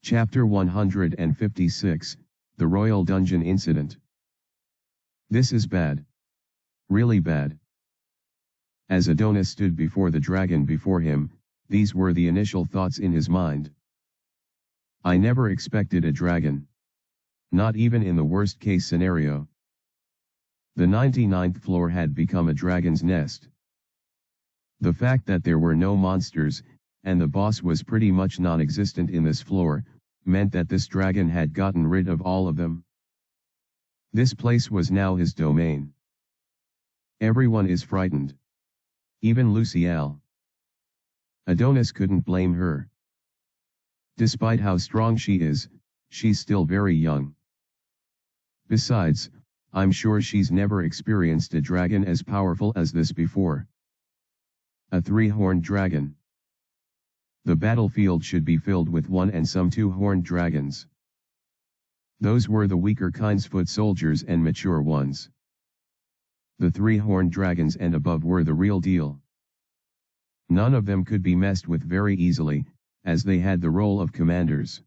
Chapter 156, The Royal Dungeon Incident. This is bad. Really bad. As Adonis stood before the dragon before him, these were the initial thoughts in his mind. I never expected a dragon. Not even in the worst case scenario. The 99th floor had become a dragon's nest. The fact that there were no monsters, and the boss was pretty much non-existent in this floor, meant that this dragon had gotten rid of all of them. This place was now his domain. Everyone is frightened. Even Lucielle. Adonis couldn't blame her. Despite how strong she is, she's still very young. Besides, I'm sure she's never experienced a dragon as powerful as this before. A three-horned dragon. The battlefield should be filled with one and some two-horned dragons. Those were the weaker kinds, foot soldiers and mature ones. The three-horned dragons and above were the real deal. None of them could be messed with very easily, as they had the role of commanders.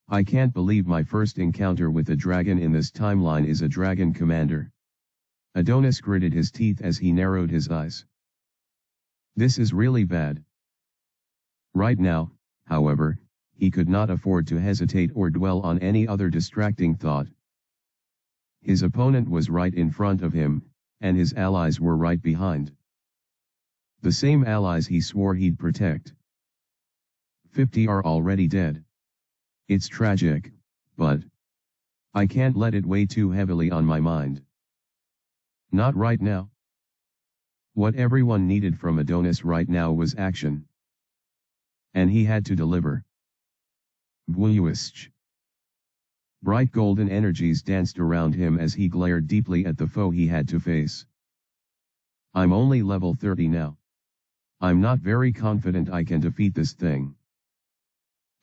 I can't believe my first encounter with a dragon in this timeline is a dragon commander. Adonis gritted his teeth as he narrowed his eyes. This is really bad. Right now, however, he could not afford to hesitate or dwell on any other distracting thought. His opponent was right in front of him, and his allies were right behind. The same allies he swore he'd protect. 50 are already dead. It's tragic, but I can't let it weigh too heavily on my mind. Not right now. What everyone needed from Adonis right now was action. And he had to deliver. Bwuish. Bright golden energies danced around him as he glared deeply at the foe he had to face. I'm only level 30 now. I'm not very confident I can defeat this thing.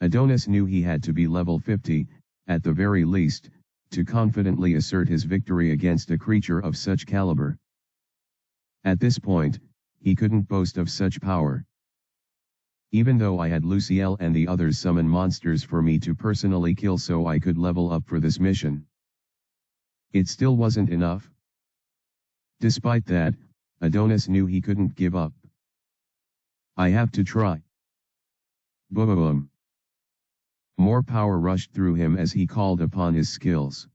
Adonis knew he had to be level 50, at the very least, to confidently assert his victory against a creature of such caliber. At this point, he couldn't boast of such power. Even though I had Lucielle and the others summon monsters for me to personally kill so I could level up for this mission, it still wasn't enough. Despite that, Adonis knew he couldn't give up. I have to try. Boom. More power rushed through him as he called upon his skills.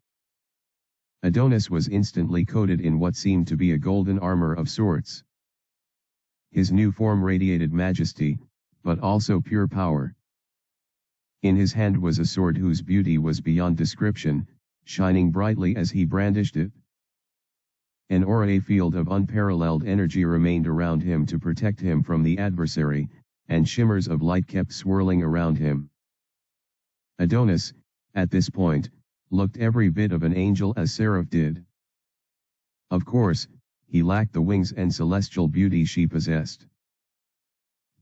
Adonis was instantly coated in what seemed to be a golden armor of sorts. His new form radiated majesty, but also pure power. In his hand was a sword whose beauty was beyond description, shining brightly as he brandished it. An aura field of unparalleled energy remained around him to protect him from the adversary, and shimmers of light kept swirling around him. Adonis, at this point, looked every bit of an angel as Seraph did. Of course, he lacked the wings and celestial beauty she possessed.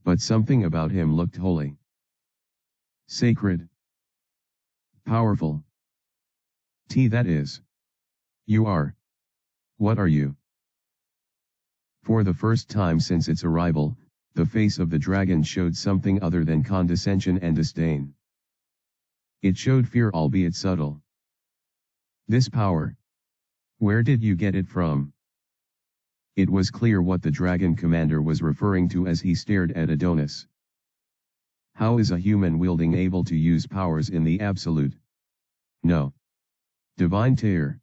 But something about him looked holy. Sacred. Powerful. That is. You are. What are you? For the first time since its arrival, the face of the dragon showed something other than condescension and disdain. It showed fear, albeit subtle. This power. Where did you get it from? It was clear what the dragon commander was referring to as he stared at Adonis. How is a human wielding able to use powers in the absolute? No. Divine tier.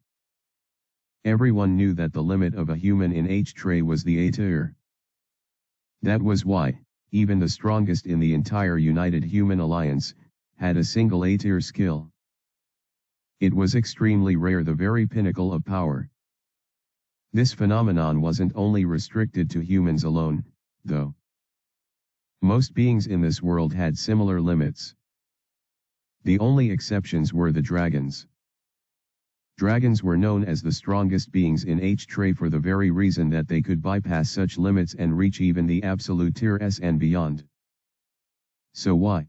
Everyone knew that the limit of a human in H-Tray was the A tier. That was why, even the strongest in the entire United Human Alliance, had a single A tier skill. It was extremely rare, the very pinnacle of power. This phenomenon wasn't only restricted to humans alone, though. Most beings in this world had similar limits. The only exceptions were the dragons. Dragons were known as the strongest beings in H-Tray for the very reason that they could bypass such limits and reach even the absolute tier S and beyond. So why?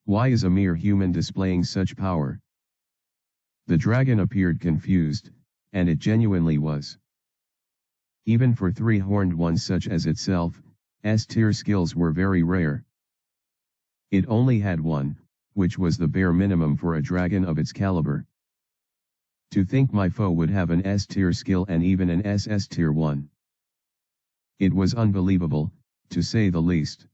Why is a mere human displaying such power? The dragon appeared confused, and it genuinely was. Even for three-horned ones such as itself, S-tier skills were very rare. It only had one, which was the bare minimum for a dragon of its caliber. To think my foe would have an S-tier skill and even an SS tier 1. It was unbelievable, to say the least.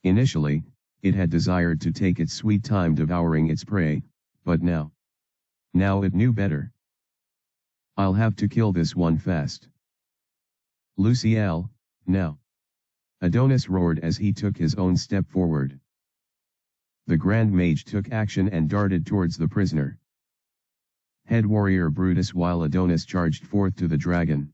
Initially, it had desired to take its sweet time devouring its prey, but now it knew better. I'll have to kill this one fast. Luciel, now. Adonis roared as he took his own step forward. The Grand Mage took action and darted towards the prisoner. Head warrior Brutus while Adonis charged forth to the dragon.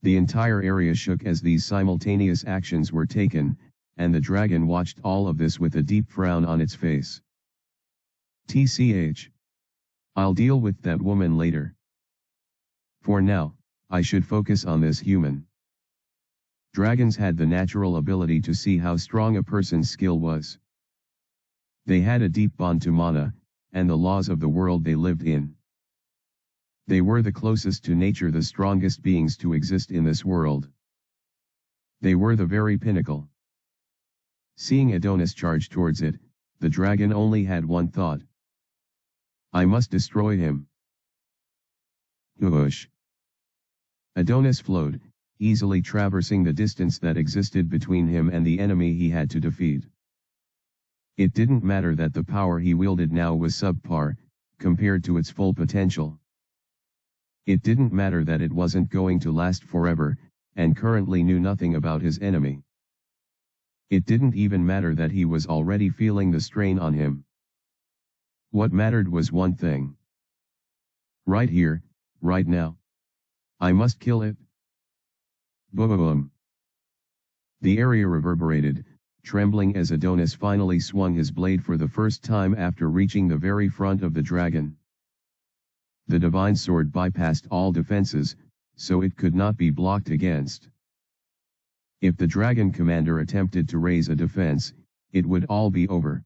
The entire area shook as these simultaneous actions were taken, and the dragon watched all of this with a deep frown on its face. TCH. I'll deal with that woman later. For now, I should focus on this human. Dragons had the natural ability to see how strong a person's skill was. They had a deep bond to mana, and the laws of the world they lived in. They were the closest to nature, the strongest beings to exist in this world. They were the very pinnacle. Seeing Adonis charge towards it, the dragon only had one thought. I must destroy him. Whoosh. Adonis flowed, easily traversing the distance that existed between him and the enemy he had to defeat. It didn't matter that the power he wielded now was subpar, compared to its full potential. It didn't matter that it wasn't going to last forever, and currently knew nothing about his enemy. It didn't even matter that he was already feeling the strain on him. What mattered was one thing. Right here, right now. I must kill it. Boom. The area reverberated, trembling as Adonis finally swung his blade for the first time after reaching the very front of the dragon. The divine sword bypassed all defenses, so it could not be blocked against. If the dragon commander attempted to raise a defense, it would all be over.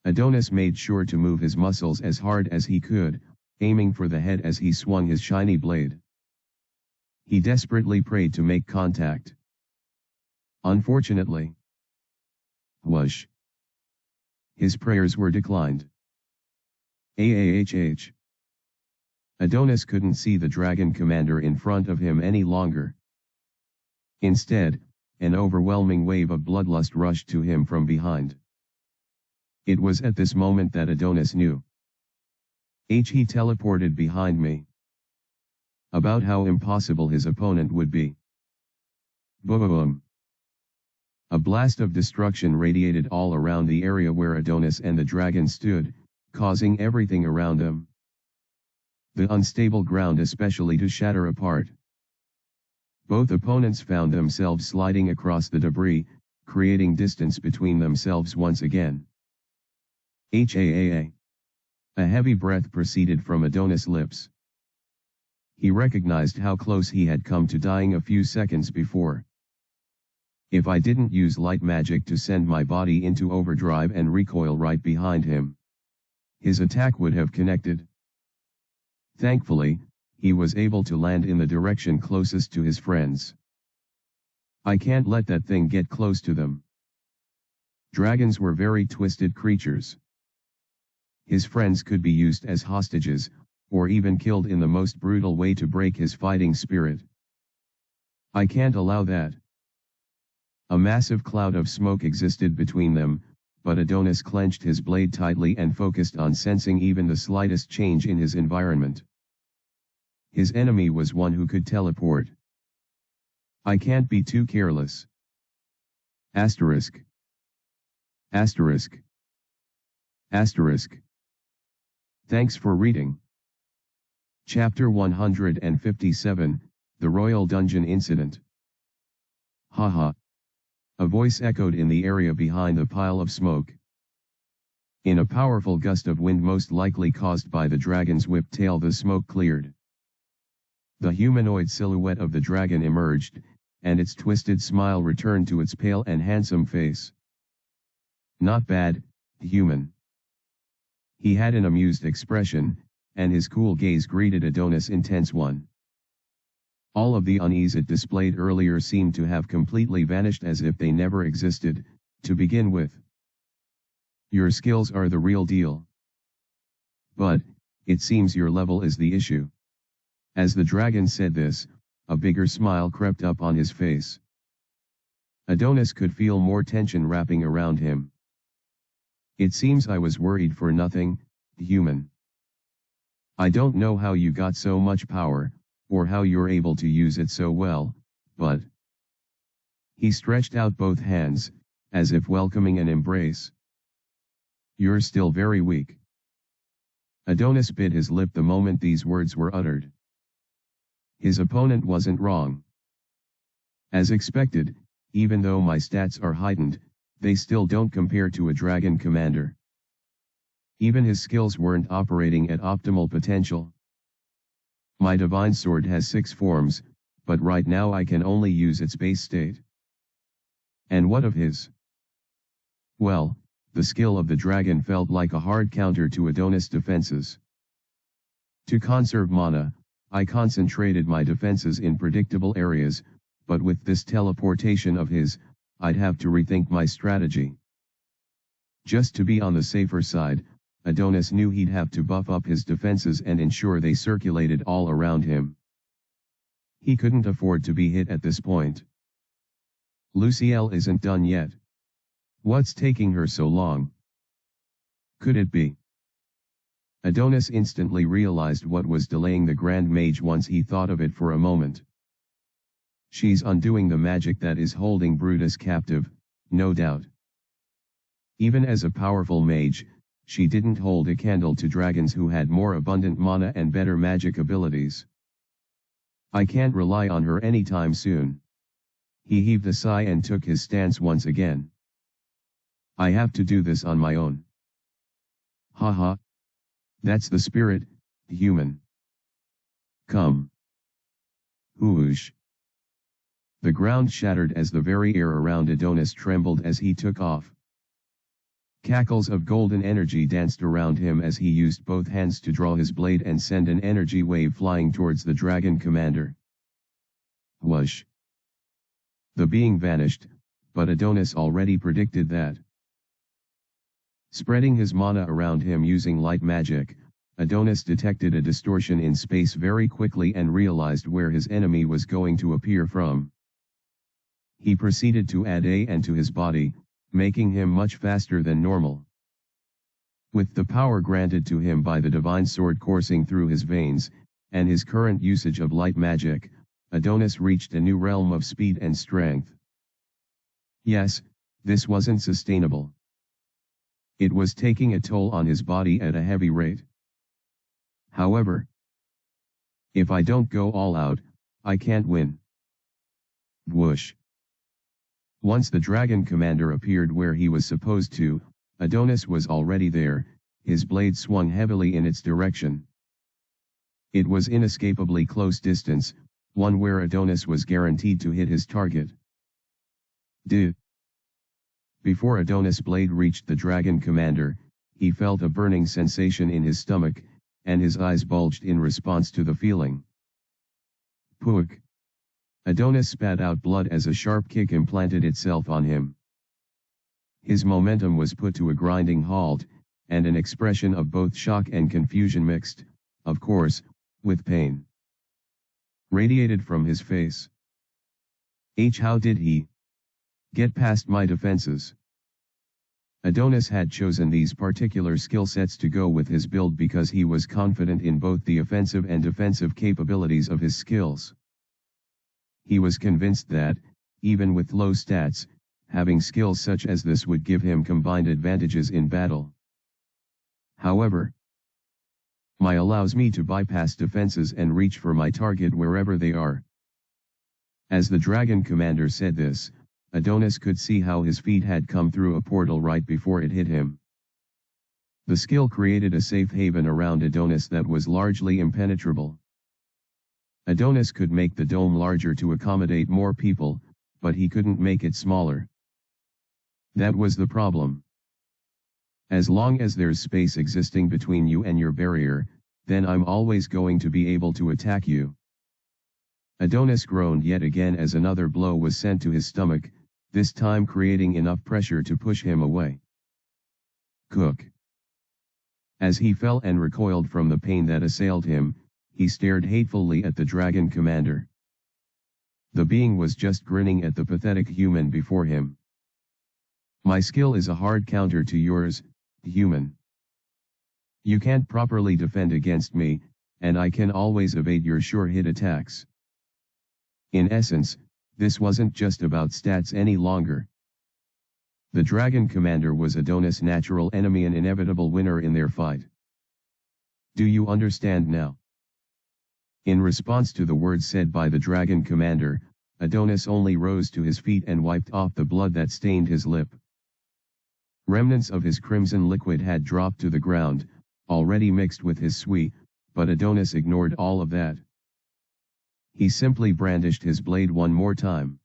Adonis made sure to move his muscles as hard as he could, aiming for the head as he swung his shiny blade. He desperately prayed to make contact. Unfortunately, whoosh. His prayers were declined. Aahh. Adonis couldn't see the dragon commander in front of him any longer. Instead, an overwhelming wave of bloodlust rushed to him from behind. It was at this moment that Adonis knew. He teleported behind me. About how impossible his opponent would be. Boom. A blast of destruction radiated all around the area where Adonis and the dragon stood, causing everything around them, the unstable ground especially, to shatter apart. Both opponents found themselves sliding across the debris, creating distance between themselves once again. A heavy breath proceeded from Adonis' lips. He recognized how close he had come to dying a few seconds before. If I didn't use light magic to send my body into overdrive and recoil right behind him, his attack would have connected. Thankfully, he was able to land in the direction closest to his friends. I can't let that thing get close to them. Dragons were very twisted creatures. His friends could be used as hostages, or even killed in the most brutal way to break his fighting spirit. I can't allow that. A massive cloud of smoke existed between them, but Adonis clenched his blade tightly and focused on sensing even the slightest change in his environment. His enemy was one who could teleport. I can't be too careless. Asterisk. Asterisk. Asterisk. Thanks for reading. Chapter 157, The Royal Dungeon Incident. Haha. A voice echoed in the area behind the pile of smoke. In a powerful gust of wind, most likely caused by the dragon's whip tail, the smoke cleared. The humanoid silhouette of the dragon emerged, and its twisted smile returned to its pale and handsome face. Not bad, human. He had an amused expression, and his cool gaze greeted Adonis' intense one. All of the unease it displayed earlier seemed to have completely vanished, as if they never existed, To begin with, your skills are the real deal. But, it seems your level is the issue. As the dragon said this, a bigger smile crept up on his face. Adonis could feel more tension wrapping around him. It seems I was worried for nothing, human. I don't know how you got so much power, or how you're able to use it so well, but... He stretched out both hands, as if welcoming an embrace. You're still very weak. Adonis bit his lip the moment these words were uttered. His opponent wasn't wrong. As expected, even though my stats are heightened, they still don't compare to a dragon commander. Even his skills weren't operating at optimal potential. My divine sword has 6 forms, but right now I can only use its base state. And what of his? Well, the skill of the dragon felt like a hard counter to Adonis' defenses. To conserve mana, I concentrated my defenses in predictable areas, but with this teleportation of his, I'd have to rethink my strategy. Just to be on the safer side, Adonis knew he'd have to buff up his defenses and ensure they circulated all around him. He couldn't afford to be hit at this point. Lucielle isn't done yet. What's taking her so long? Could it be? Adonis instantly realized what was delaying the Grand Mage once he thought of it for a moment. She's undoing the magic that is holding Brutus captive, no doubt. Even as a powerful mage, she didn't hold a candle to dragons who had more abundant mana and better magic abilities. I can't rely on her anytime soon. He heaved a sigh and took his stance once again. I have to do this on my own. Haha. That's the spirit, human. Come. Whoosh. The ground shattered as the very air around Adonis trembled as he took off. Cackles of golden energy danced around him as he used both hands to draw his blade and send an energy wave flying towards the dragon commander. Whoosh. The being vanished, but Adonis already predicted that. Spreading his mana around him using light magic, Adonis detected a distortion in space very quickly and realized where his enemy was going to appear from. He proceeded to add AN to his body, making him much faster than normal. With the power granted to him by the divine sword coursing through his veins, and his current usage of light magic, Adonis reached a new realm of speed and strength. Yes, this wasn't sustainable. It was taking a toll on his body at a heavy rate. However, if I don't go all out, I can't win. Whoosh. Once the dragon commander appeared where he was supposed to, Adonis was already there, his blade swung heavily in its direction. It was inescapably close distance, one where Adonis was guaranteed to hit his target. Duh. Before Adonis' blade reached the dragon commander, he felt a burning sensation in his stomach, and his eyes bulged in response to the feeling. Pook. Adonis spat out blood as a sharp kick implanted itself on him. His momentum was put to a grinding halt, and an expression of both shock and confusion mixed, of course, with pain, radiated from his face. How did he get past my defenses? Adonis had chosen these particular skill sets to go with his build because he was confident in both the offensive and defensive capabilities of his skills. He was convinced that, even with low stats, having skills such as this would give him combined advantages in battle. However, my allows me to bypass defenses and reach for my target wherever they are. As the dragon commander said this, Adonis could see how his feet had come through a portal right before it hit him. The skill created a safe haven around Adonis that was largely impenetrable. Adonis could make the dome larger to accommodate more people, but he couldn't make it smaller. That was the problem. As long as there's space existing between you and your barrier, then I'm always going to be able to attack you. Adonis groaned yet again as another blow was sent to his stomach, this time creating enough pressure to push him away. Cook. As he fell and recoiled from the pain that assailed him, he stared hatefully at the dragon commander. The being was just grinning at the pathetic human before him. My skill is a hard counter to yours, human. You can't properly defend against me, and I can always evade your sure-hit attacks. In essence, this wasn't just about stats any longer. The dragon commander was Adonis' natural enemy and inevitable winner in their fight. Do you understand now? In response to the words said by the dragon commander, Adonis only rose to his feet and wiped off the blood that stained his lip. Remnants of his crimson liquid had dropped to the ground, already mixed with his sweat, but Adonis ignored all of that. He simply brandished his blade one more time.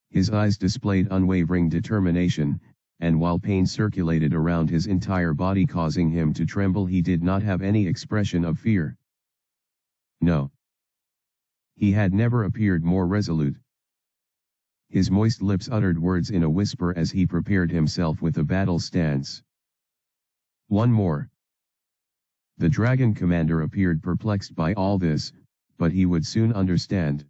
His eyes displayed unwavering determination, and while pain circulated around his entire body causing him to tremble, he did not have any expression of fear. No. He had never appeared more resolute. His moist lips uttered words in a whisper as he prepared himself with a battle stance. One more. The dragon commander appeared perplexed by all this, but he would soon understand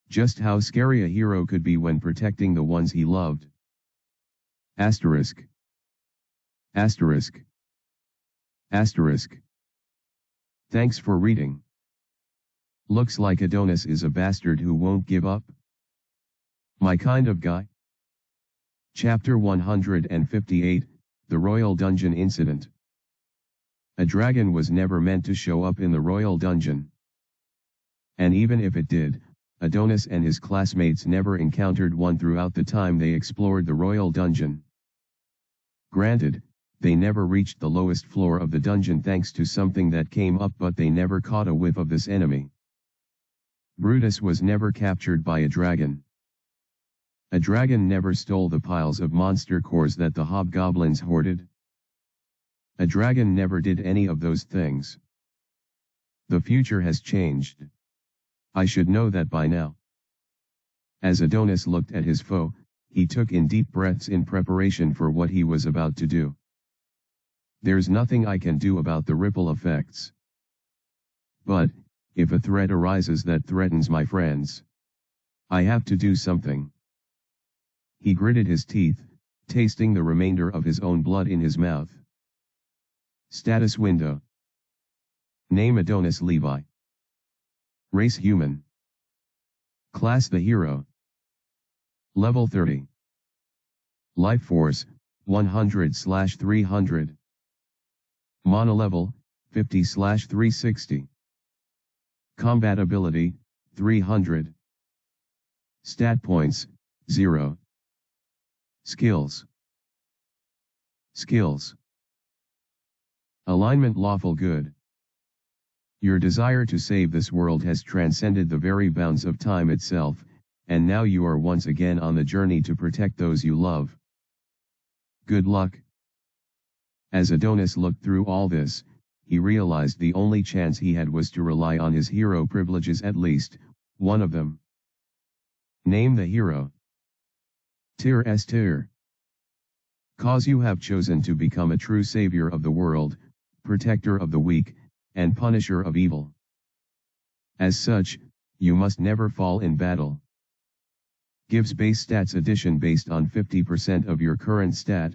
just how scary a hero could be when protecting the ones he loved. Asterisk. Asterisk. Asterisk. Thanks for reading. Looks like Adonis is a bastard who won't give up. My kind of guy. Chapter 158, The Royal Dungeon Incident. A dragon was never meant to show up in the royal dungeon. And even if it did, Adonis and his classmates never encountered one throughout the time they explored the royal dungeon. Granted, they never reached the lowest floor of the dungeon thanks to something that came up, but they never caught a whiff of this enemy. Brutus was never captured by a dragon. A dragon never stole the piles of monster cores that the hobgoblins hoarded. A dragon never did any of those things. The future has changed. I should know that by now. As Adonis looked at his foe, he took in deep breaths in preparation for what he was about to do. There's nothing I can do about the ripple effects. But, if a threat arises that threatens my friends, I have to do something. He gritted his teeth, tasting the remainder of his own blood in his mouth. Status window. Name Adonis Levi. Race human. Class the hero. Level 30. Life force, 100/300. Mana level, 50/360. Combat ability, 300. Stat points, 0. Skills. Skills. Alignment lawful good. Your desire to save this world has transcended the very bounds of time itself, and now you are once again on the journey to protect those you love. Good luck. As Adonis looked through all this, he realized the only chance he had was to rely on his hero privileges, at least one of them. Name the hero. Tyr S. Tyr. Cause you have chosen to become a true savior of the world, protector of the weak, and punisher of evil. As such, you must never fall in battle. Gives base stats addition based on 50% of your current stat.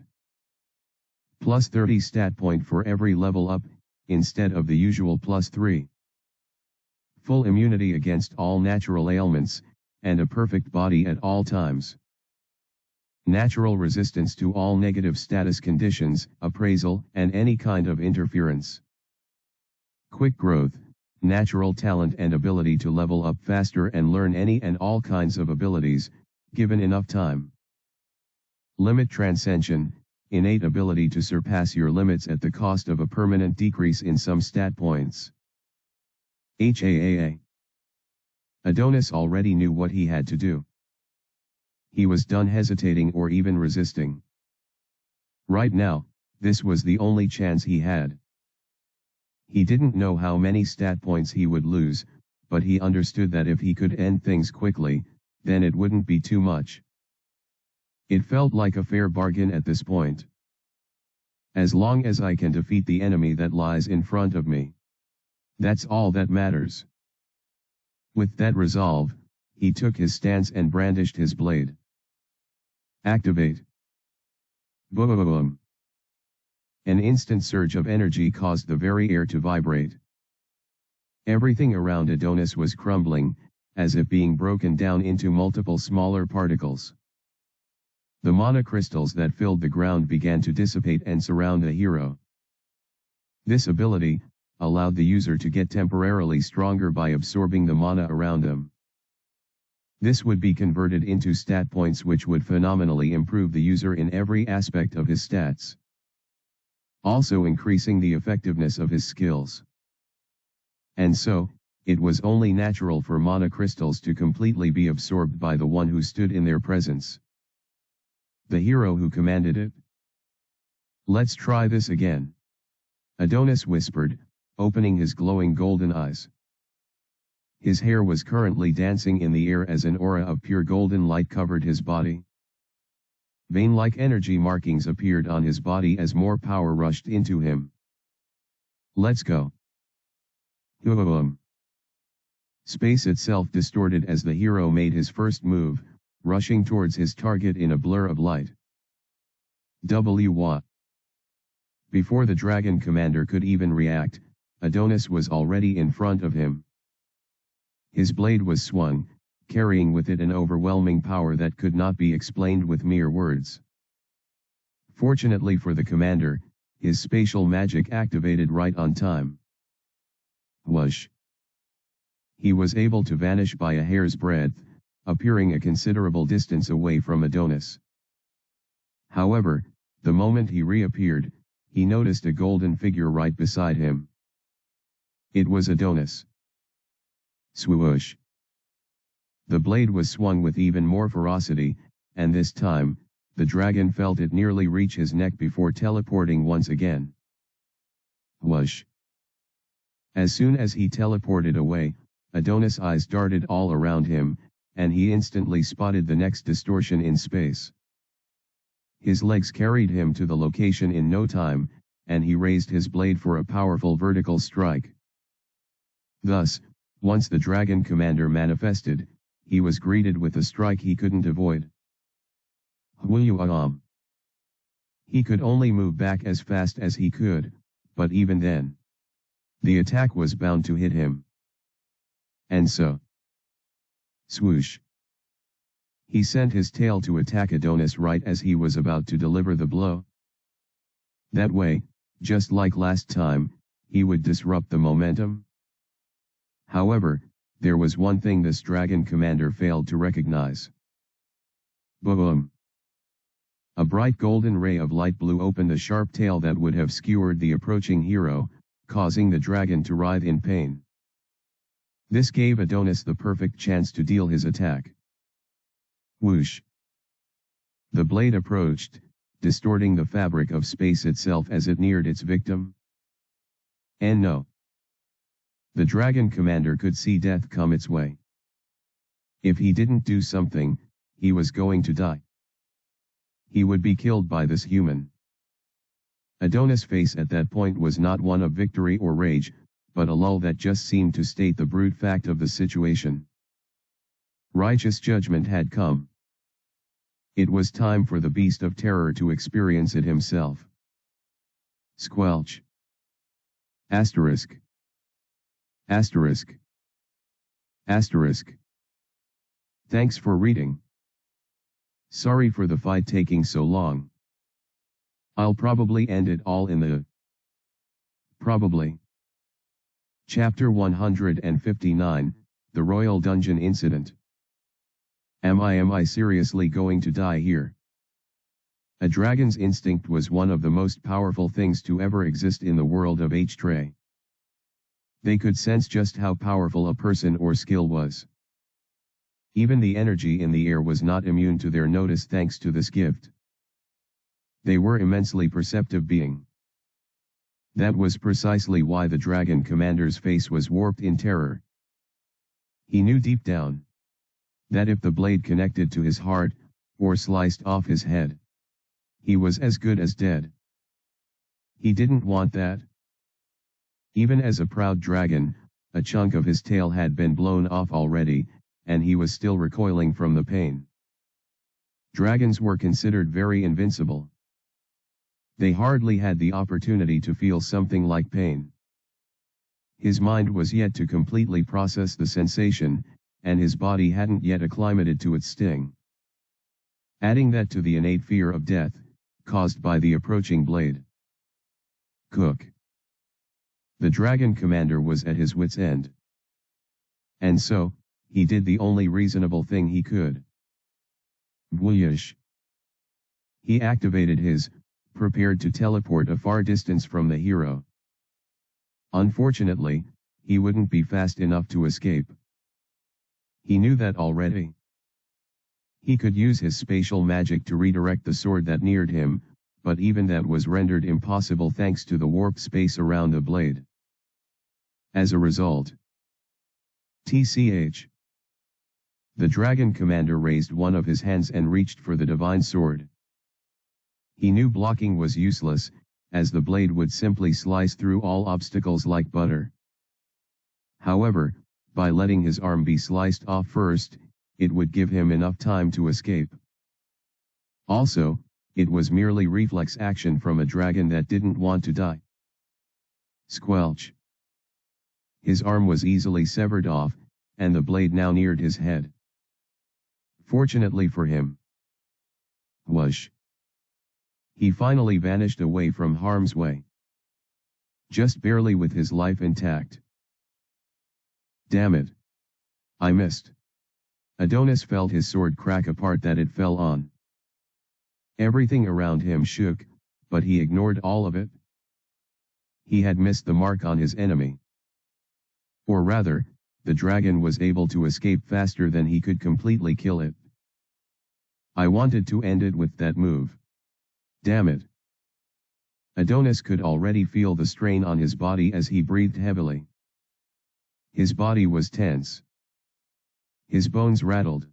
Plus 30 stat point for every level up, instead of the usual plus 3. Full immunity against all natural ailments, and a perfect body at all times. Natural resistance to all negative status conditions, appraisal, and any kind of interference. Quick growth, natural talent and ability to level up faster and learn any and all kinds of abilities, given enough time. Limit transcension, innate ability to surpass your limits at the cost of a permanent decrease in some stat points. HAAA. Adonis already knew what he had to do. He was done hesitating or even resisting. Right now, this was the only chance he had. He didn't know how many stat points he would lose, but he understood that if he could end things quickly, then it wouldn't be too much. It felt like a fair bargain at this point. As long as I can defeat the enemy that lies in front of me. That's all that matters. With that resolve, he took his stance and brandished his blade. Activate. Boom. An instant surge of energy caused the very air to vibrate. Everything around Adonis was crumbling, as if being broken down into multiple smaller particles. The mana crystals that filled the ground began to dissipate and surround the hero. This ability allowed the user to get temporarily stronger by absorbing the mana around them. This would be converted into stat points which would phenomenally improve the user in every aspect of his stats, also increasing the effectiveness of his skills. And so, it was only natural for mana crystals to completely be absorbed by the one who stood in their presence. The hero who commanded it. Let's try this again. Adonis whispered, opening his glowing golden eyes. His hair was currently dancing in the air as an aura of pure golden light covered his body. Vein-like energy markings appeared on his body as more power rushed into him. Let's go. Boom. Space itself distorted as the hero made his first move, rushing towards his target in a blur of light. What? Before the dragon commander could even react, Adonis was already in front of him. His blade was swung, carrying with it an overwhelming power that could not be explained with mere words. Fortunately for the commander, his spatial magic activated right on time. Whoosh! He was able to vanish by a hair's breadth, appearing a considerable distance away from Adonis. However, the moment he reappeared, he noticed a golden figure right beside him. It was Adonis. Swoosh! The blade was swung with even more ferocity, and this time, the dragon felt it nearly reach his neck before teleporting once again. Whoosh! As soon as he teleported away, Adonis' eyes darted all around him, and he instantly spotted the next distortion in space. His legs carried him to the location in no time, and he raised his blade for a powerful vertical strike. Thus, once the dragon commander manifested, he was greeted with a strike he couldn't avoid. Huyuam. He could only move back as fast as he could, but even then, the attack was bound to hit him. And so, swoosh! He sent his tail to attack Adonis right as he was about to deliver the blow. That way, just like last time, he would disrupt the momentum. However, there was one thing this dragon commander failed to recognize. Boom! A bright golden ray of light blue opened a sharp tail that would have skewered the approaching hero, causing the dragon to writhe in pain. This gave Adonis the perfect chance to deal his attack. Whoosh! The blade approached, distorting the fabric of space itself as it neared its victim. And no! The dragon commander could see death come its way. If he didn't do something, he was going to die. He would be killed by this human. Adonis' face at that point was not one of victory or rage, but a lull that just seemed to state the brute fact of the situation. Righteous judgment had come. It was time for the beast of terror to experience it himself. Squelch. Asterisk. Asterisk. Asterisk. Thanks for reading. Sorry for the fight taking so long. I'll probably end it all in the... Probably. Chapter 159, The Royal Dungeon Incident. Am I seriously going to die here? A dragon's instinct was one of the most powerful things to ever exist in the world of H-Tray. They could sense just how powerful a person or skill was. Even the energy in the air was not immune to their notice thanks to this gift. They were immensely perceptive being. That was precisely why the dragon commander's face was warped in terror. He knew deep down. That if the blade connected to his heart, or sliced off his head, he was as good as dead. He didn't want that. Even as a proud dragon, a chunk of his tail had been blown off already, and he was still recoiling from the pain. Dragons were considered very invincible. They hardly had the opportunity to feel something like pain. His mind was yet to completely process the sensation, and his body hadn't yet acclimated to its sting. Adding that to the innate fear of death, caused by the approaching blade. Cook. The dragon commander was at his wit's end. And so, he did the only reasonable thing he could. Voyage. He activated his, prepared to teleport a far distance from the hero. Unfortunately, he wouldn't be fast enough to escape. He knew that already. He could use his spatial magic to redirect the sword that neared him, but even that was rendered impossible thanks to the warp space around the blade. As a result, TCH. The dragon commander raised one of his hands and reached for the divine sword. He knew blocking was useless, as the blade would simply slice through all obstacles like butter. However, by letting his arm be sliced off first, it would give him enough time to escape. Also, it was merely reflex action from a dragon that didn't want to die. Squelch. His arm was easily severed off, and the blade now neared his head. Fortunately for him. Whoosh. He finally vanished away from harm's way. Just barely with his life intact. Damn it. I missed. Adonis felt his sword crack apart that it fell on. Everything around him shook, but he ignored all of it. He had missed the mark on his enemy. Or rather, the dragon was able to escape faster than he could completely kill it. I wanted to end it with that move. Damn it. Adonis could already feel the strain on his body as he breathed heavily. His body was tense. His bones rattled.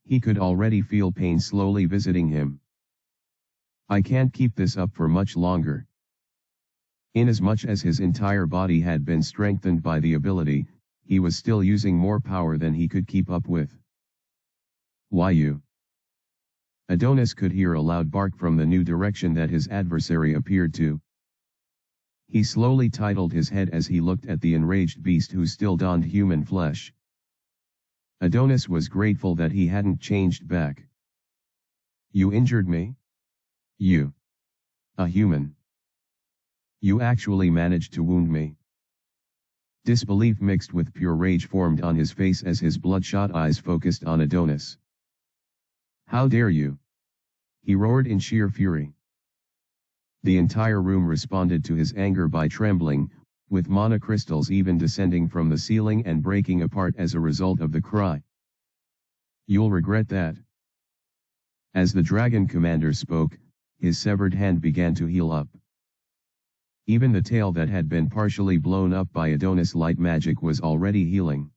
He could already feel pain slowly visiting him. I can't keep this up for much longer. Inasmuch as his entire body had been strengthened by the ability, he was still using more power than he could keep up with. Why you? Adonis could hear a loud bark from the new direction that his adversary appeared to. He slowly titled his head as he looked at the enraged beast who still donned human flesh. Adonis was grateful that he hadn't changed back. You injured me? You. A human. You actually managed to wound me. Disbelief mixed with pure rage formed on his face as his bloodshot eyes focused on Adonis. How dare you? He roared in sheer fury. The entire room responded to his anger by trembling, with monocrystals even descending from the ceiling and breaking apart as a result of the cry. You'll regret that. As the dragon commander spoke, his severed hand began to heal up. Even the tail that had been partially blown up by Adonis' light magic was already healing.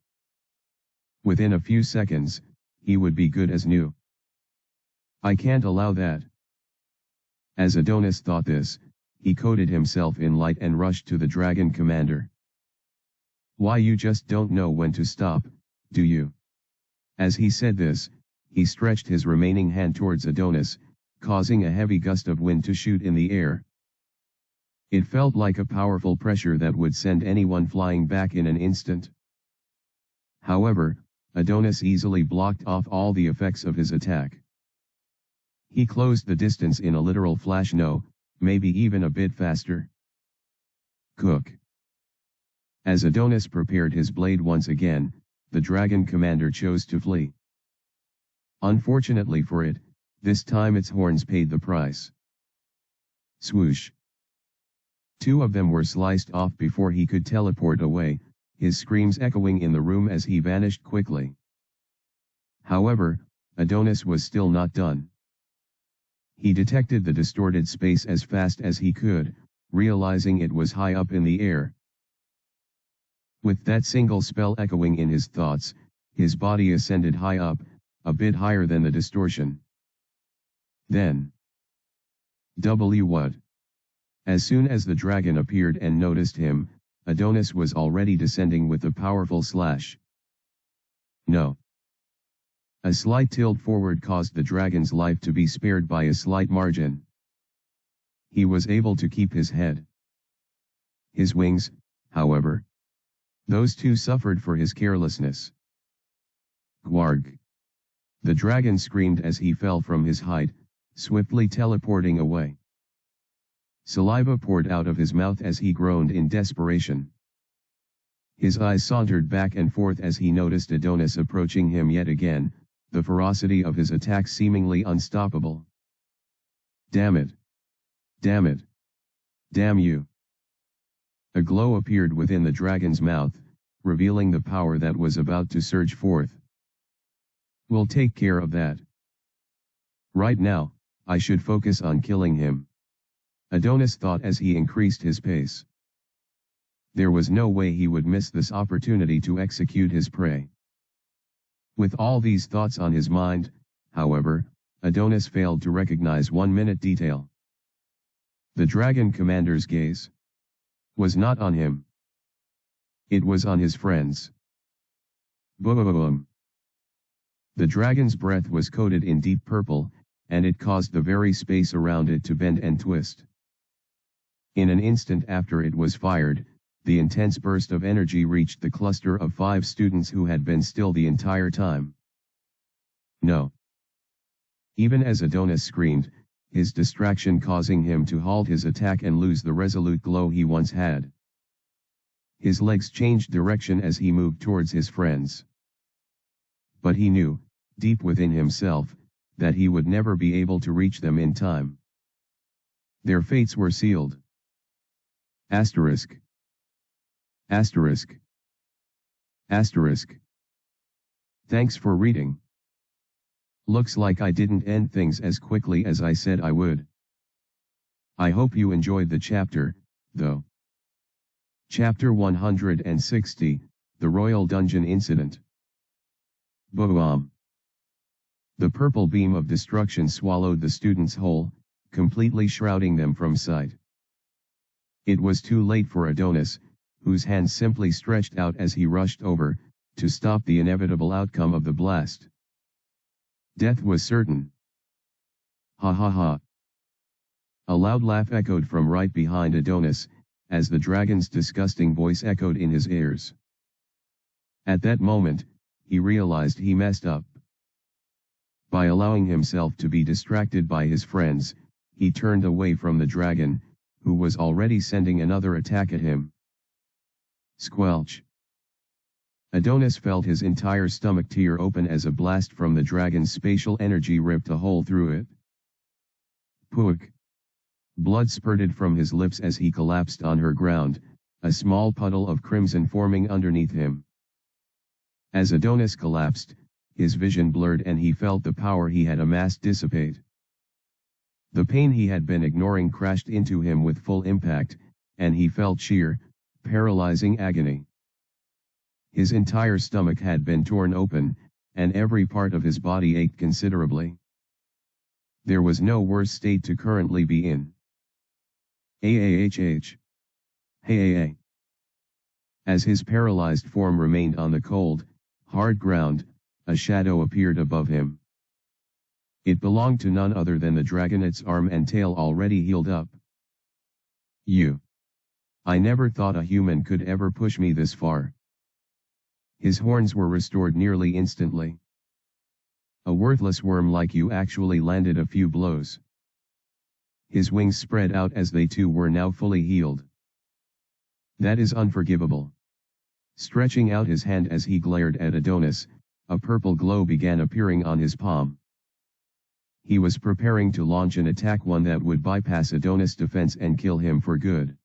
Within a few seconds, he would be good as new. I can't allow that. As Adonis thought this, he coated himself in light and rushed to the dragon commander. Why, you just don't know when to stop, do you? As he said this, he stretched his remaining hand towards Adonis, causing a heavy gust of wind to shoot in the air. It felt like a powerful pressure that would send anyone flying back in an instant. However, Adonis easily blocked off all the effects of his attack. He closed the distance in a literal flash, no, maybe even a bit faster. Cook. As Adonis prepared his blade once again, the dragon commander chose to flee. Unfortunately for it, this time its horns paid the price. Swoosh. Two of them were sliced off before he could teleport away, his screams echoing in the room as he vanished quickly. However, Adonis was still not done. He detected the distorted space as fast as he could, realizing it was high up in the air. With that single spell echoing in his thoughts, His body ascended high up, a bit higher than the distortion. Then. What? As soon as the dragon appeared and noticed him, Adonis was already descending with a powerful slash. No. A slight tilt forward caused the dragon's life to be spared by a slight margin. He was able to keep his head. His wings, however, those too suffered for his carelessness. Gwarg! The dragon screamed as he fell from his height, swiftly teleporting away. Saliva poured out of his mouth as he groaned in desperation. His eyes sauntered back and forth as he noticed Adonis approaching him yet again, the ferocity of his attack seemingly unstoppable. Damn it! Damn it! Damn you! A glow appeared within the dragon's mouth, revealing the power that was about to surge forth. We'll take care of that. Right now, I should focus on killing him. Adonis thought as he increased his pace. There was no way he would miss this opportunity to execute his prey. With all these thoughts on his mind, however, Adonis failed to recognize one minute detail. The dragon commander's gaze was not on him. It was on his friends. Boom! The dragon's breath was coated in deep purple, and it caused the very space around it to bend and twist. In an instant after it was fired, the intense burst of energy reached the cluster of 5 students who had been still the entire time. No. Even as Adonis screamed, his distraction causing him to halt his attack and lose the resolute glow he once had. His legs changed direction as he moved towards his friends. But he knew, deep within himself, that he would never be able to reach them in time. Their fates were sealed. Asterisk. Asterisk. Asterisk. Thanks for reading. Looks like I didn't end things as quickly as I said I would. I hope you enjoyed the chapter, though. Chapter 160, The Royal Dungeon Incident. Boom! The purple beam of destruction swallowed the students whole, completely shrouding them from sight. It was too late for Adonis, whose hands simply stretched out as he rushed over, to stop the inevitable outcome of the blast. Death was certain. Ha ha ha. A loud laugh echoed from right behind Adonis, as the dragon's disgusting voice echoed in his ears. At that moment, he realized he messed up. By allowing himself to be distracted by his friends, he turned away from the dragon, who was already sending another attack at him. Squelch! Adonis felt his entire stomach tear open as a blast from the dragon's spatial energy ripped a hole through it. Pook! Blood spurted from his lips as he collapsed on her ground, a small puddle of crimson forming underneath him. As Adonis collapsed, his vision blurred and he felt the power he had amassed dissipate. The pain he had been ignoring crashed into him with full impact, and he felt sheer, paralyzing agony. His entire stomach had been torn open, and every part of his body ached considerably. There was no worse state to currently be in. Hey. As his paralyzed form remained on the cold, hard ground, a shadow appeared above him. It belonged to none other than the dragon, its arm and tail already healed up. You. I never thought a human could ever push me this far. His horns were restored nearly instantly. A worthless worm like you actually landed a few blows. His wings spread out as they too were now fully healed. That is unforgivable. Stretching out his hand as he glared at Adonis, a purple glow began appearing on his palm. He was preparing to launch an attack, one that would bypass Adonis' defense and kill him for good.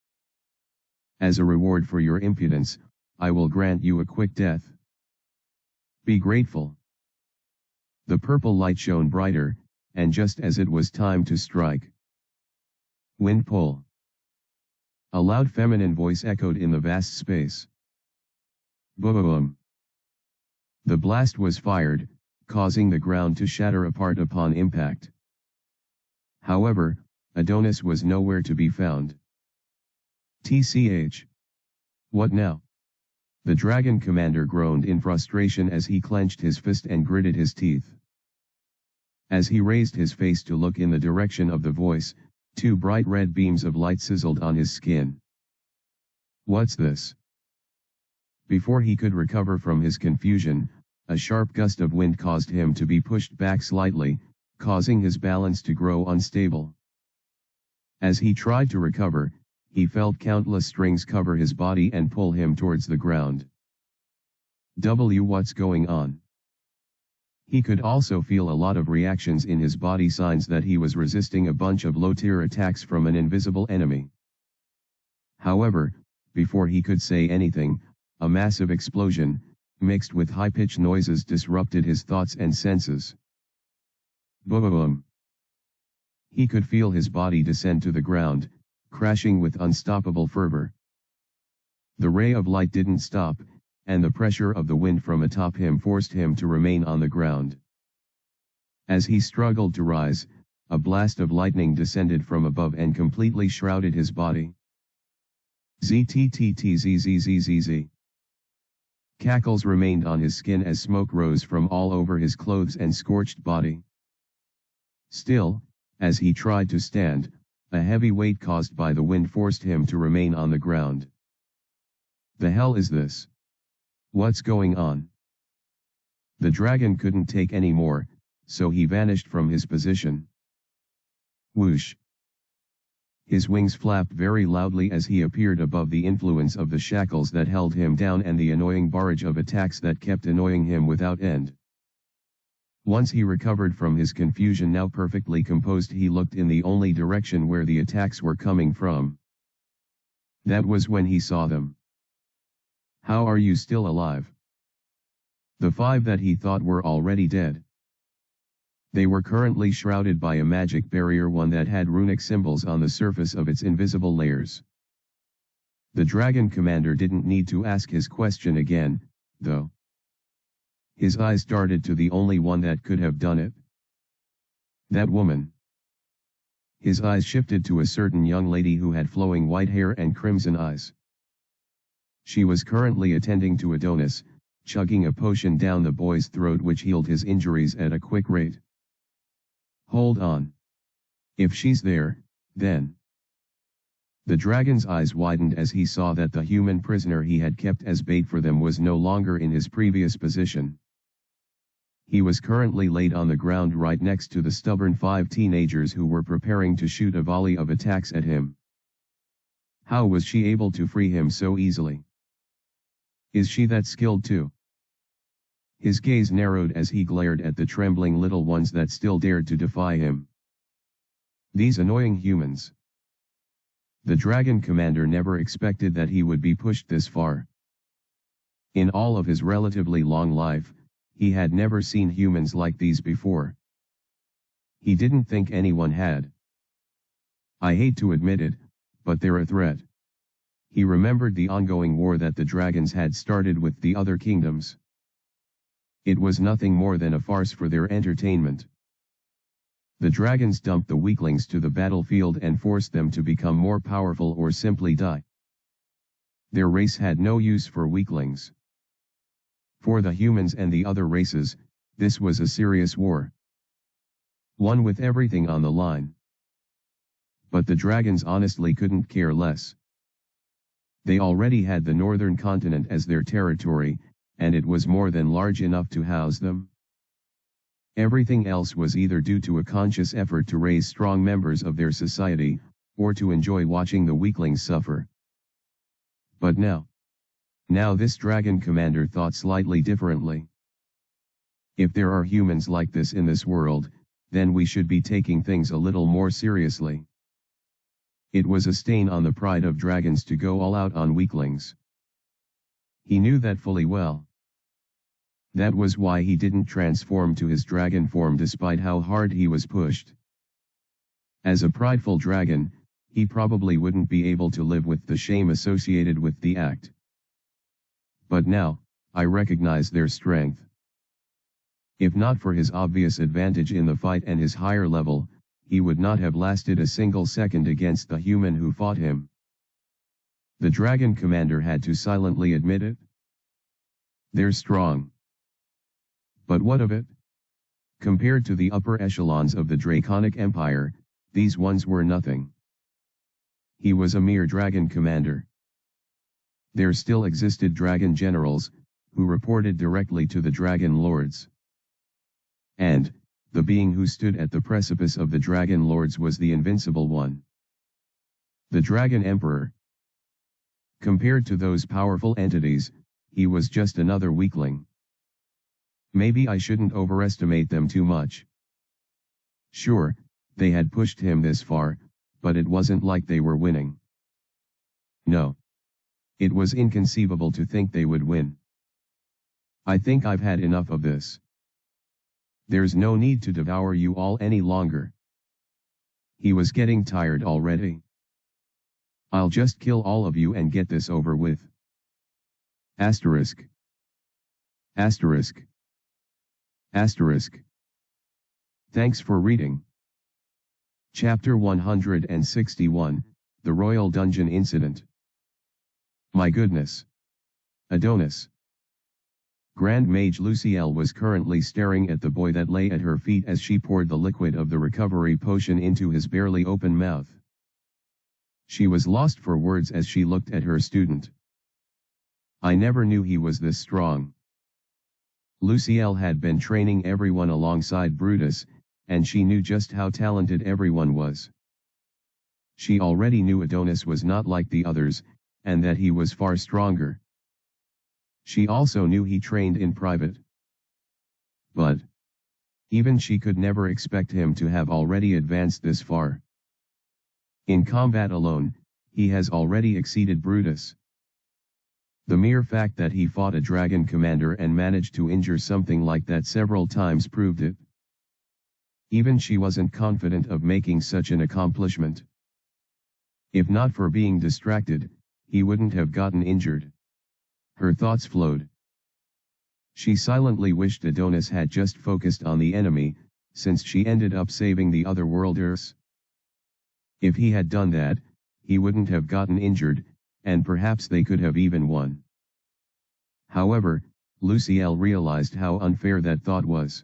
As a reward for your impudence, I will grant you a quick death. Be grateful. The purple light shone brighter, and just as it was time to strike. Wind pull. A loud feminine voice echoed in the vast space. Boom! The blast was fired, causing the ground to shatter apart upon impact. However, Adonis was nowhere to be found. TCH. What now? The dragon commander groaned in frustration as he clenched his fist and gritted his teeth. As he raised his face to look in the direction of the voice, two bright red beams of light sizzled on his skin. What's this? Before he could recover from his confusion, a sharp gust of wind caused him to be pushed back slightly, causing his balance to grow unstable. As he tried to recover, he felt countless strings cover his body and pull him towards the ground. What's going on? He could also feel a lot of reactions in his body, signs that he was resisting a bunch of low-tier attacks from an invisible enemy. However, before he could say anything, a massive explosion, mixed with high-pitched noises, disrupted his thoughts and senses. Boom! He could feel his body descend to the ground, crashing with unstoppable fervor. The ray of light didn't stop, and the pressure of the wind from atop him forced him to remain on the ground. As he struggled to rise, a blast of lightning descended from above and completely shrouded his body. ZZZZZZZ. Cackles remained on his skin as smoke rose from all over his clothes and scorched body. Still, as he tried to stand, a heavy weight caused by the wind forced him to remain on the ground. The hell is this? What's going on? The dragon couldn't take any more, so he vanished from his position. Whoosh! His wings flapped very loudly as he appeared above the influence of the shackles that held him down and the annoying barrage of attacks that kept annoying him without end. Once he recovered from his confusion, now perfectly composed, he looked in the only direction where the attacks were coming from. That was when he saw them. How are you still alive? The 5 that he thought were already dead. They were currently shrouded by a magic barrier, one that had runic symbols on the surface of its invisible layers. The dragon commander didn't need to ask his question again, though. His eyes darted to the only one that could have done it. That woman. His eyes shifted to a certain young lady who had flowing white hair and crimson eyes. She was currently attending to Adonis, chugging a potion down the boy's throat which healed his injuries at a quick rate. Hold on. If she's there, then. The dragon's eyes widened as he saw that the human prisoner he had kept as bait for them was no longer in his previous position. He was currently laid on the ground right next to the stubborn 5 teenagers who were preparing to shoot a volley of attacks at him. How was she able to free him so easily? Is she that skilled too? His gaze narrowed as he glared at the trembling little ones that still dared to defy him. These annoying humans. The dragon commander never expected that he would be pushed this far. In all of his relatively long life, he had never seen humans like these before. He didn't think anyone had. I hate to admit it, but they're a threat. He remembered the ongoing war that the dragons had started with the other kingdoms. It was nothing more than a farce for their entertainment. The dragons dumped the weaklings to the battlefield and forced them to become more powerful or simply die. Their race had no use for weaklings. For the humans and the other races, this was a serious war. One with everything on the line. But the dragons honestly couldn't care less. They already had the northern continent as their territory, and it was more than large enough to house them. Everything else was either due to a conscious effort to raise strong members of their society, or to enjoy watching the weaklings suffer. But now this dragon commander thought slightly differently. If there are humans like this in this world, then we should be taking things a little more seriously. It was a stain on the pride of dragons to go all out on weaklings. He knew that fully well. That was why he didn't transform to his dragon form despite how hard he was pushed. As a prideful dragon, he probably wouldn't be able to live with the shame associated with the act. But now, I recognize their strength. If not for his obvious advantage in the fight and his higher level, he would not have lasted a single second against the human who fought him. The dragon commander had to silently admit it. They're strong. But what of it? Compared to the upper echelons of the Draconic Empire, these ones were nothing. He was a mere dragon commander. There still existed dragon generals, who reported directly to the dragon lords. And, the being who stood at the precipice of the dragon lords was the invincible one. The dragon emperor. Compared to those powerful entities, he was just another weakling. Maybe I shouldn't overestimate them too much. Sure, they had pushed him this far, but it wasn't like they were winning. No. It was inconceivable to think they would win. I think I've had enough of this. There's no need to devour you all any longer. He was getting tired already. I'll just kill all of you and get this over with. Asterisk. Asterisk. Asterisk. Thanks for reading. Chapter 161, The Royal Dungeon Incident. My goodness. Adonis. Grand Mage Lucielle was currently staring at the boy that lay at her feet as she poured the liquid of the recovery potion into his barely open mouth. She was lost for words as she looked at her student. I never knew he was this strong. Lucielle had been training everyone alongside Brutus, and she knew just how talented everyone was. She already knew Adonis was not like the others, and that he was far stronger. She also knew he trained in private. But even she could never expect him to have already advanced this far. In combat alone, he has already exceeded Brutus. The mere fact that he fought a dragon commander and managed to injure something like that several times proved it. Even she wasn't confident of making such an accomplishment. If not for being distracted, he wouldn't have gotten injured. Her thoughts flowed. She silently wished Adonis had just focused on the enemy, since she ended up saving the other worlders. If he had done that, he wouldn't have gotten injured, and perhaps they could have even won. However, Lucielle realized how unfair that thought was.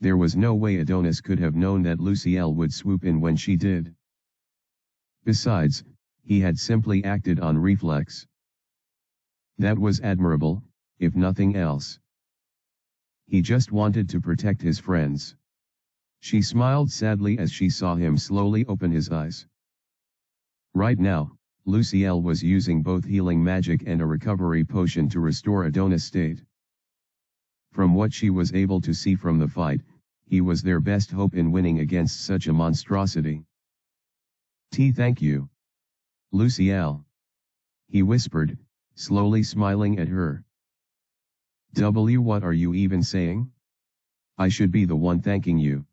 There was no way Adonis could have known that Lucielle would swoop in when she did. Besides, he had simply acted on reflex. That was admirable, if nothing else. He just wanted to protect his friends. She smiled sadly as she saw him slowly open his eyes. Right now, Lucielle was using both healing magic and a recovery potion to restore Adonis' state. From what she was able to see from the fight, he was their best hope in winning against such a monstrosity. Thank you, Lucielle," he whispered, slowly smiling at her. What are you even saying? I should be the one thanking you."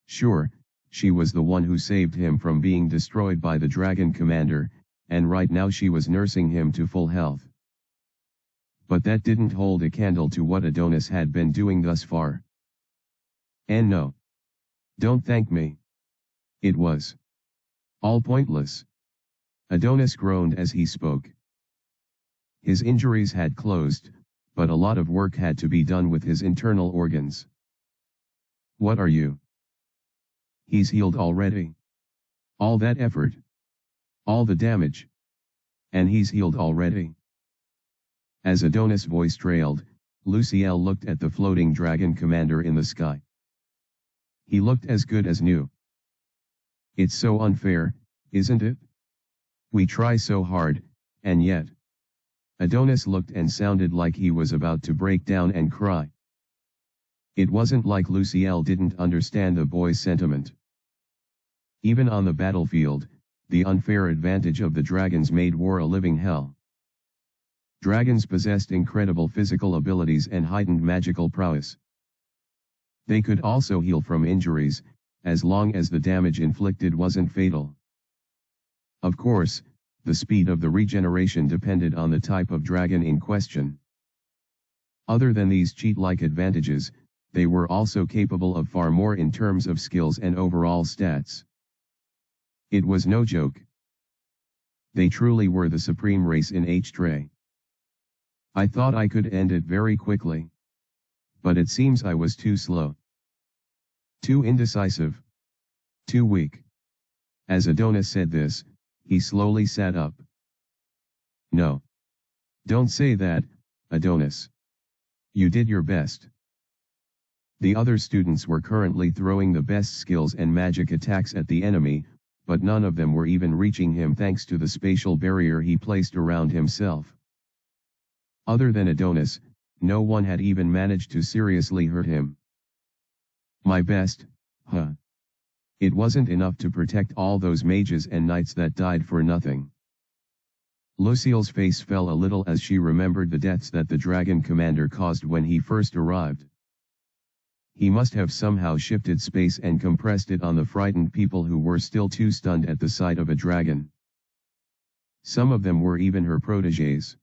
Sure, she was the one who saved him from being destroyed by the dragon commander, and right now she was nursing him to full health. But that didn't hold a candle to what Adonis had been doing thus far. And no. Don't thank me. It was all pointless. Adonis groaned as he spoke. His injuries had closed, but a lot of work had to be done with his internal organs. What are you? He's healed already. All that effort. All the damage. And he's healed already. As Adonis' voice trailed, Lucielle looked at the floating dragon commander in the sky. He looked as good as new. It's so unfair, isn't it? We try so hard, and yet. Adonis looked and sounded like he was about to break down and cry. It wasn't like Lucielle didn't understand the boy's sentiment. Even on the battlefield, the unfair advantage of the dragons made war a living hell. Dragons possessed incredible physical abilities and heightened magical prowess. They could also heal from injuries, as long as the damage inflicted wasn't fatal. Of course, the speed of the regeneration depended on the type of dragon in question. Other than these cheat-like advantages, they were also capable of far more in terms of skills and overall stats. It was no joke. They truly were the supreme race in H-Tray. I thought I could end it very quickly. But it seems I was too slow. Too indecisive. Too weak. As Adonis said this, he slowly sat up. No. Don't say that, Adonis. You did your best. The other students were currently throwing the best skills and magic attacks at the enemy, but none of them were even reaching him thanks to the spatial barrier he placed around himself. Other than Adonis, no one had even managed to seriously hurt him. My best, huh? It wasn't enough to protect all those mages and knights that died for nothing. Lucille's face fell a little as she remembered the deaths that the dragon commander caused when he first arrived. He must have somehow shifted space and compressed it on the frightened people who were still too stunned at the sight of a dragon. Some of them were even her protégés.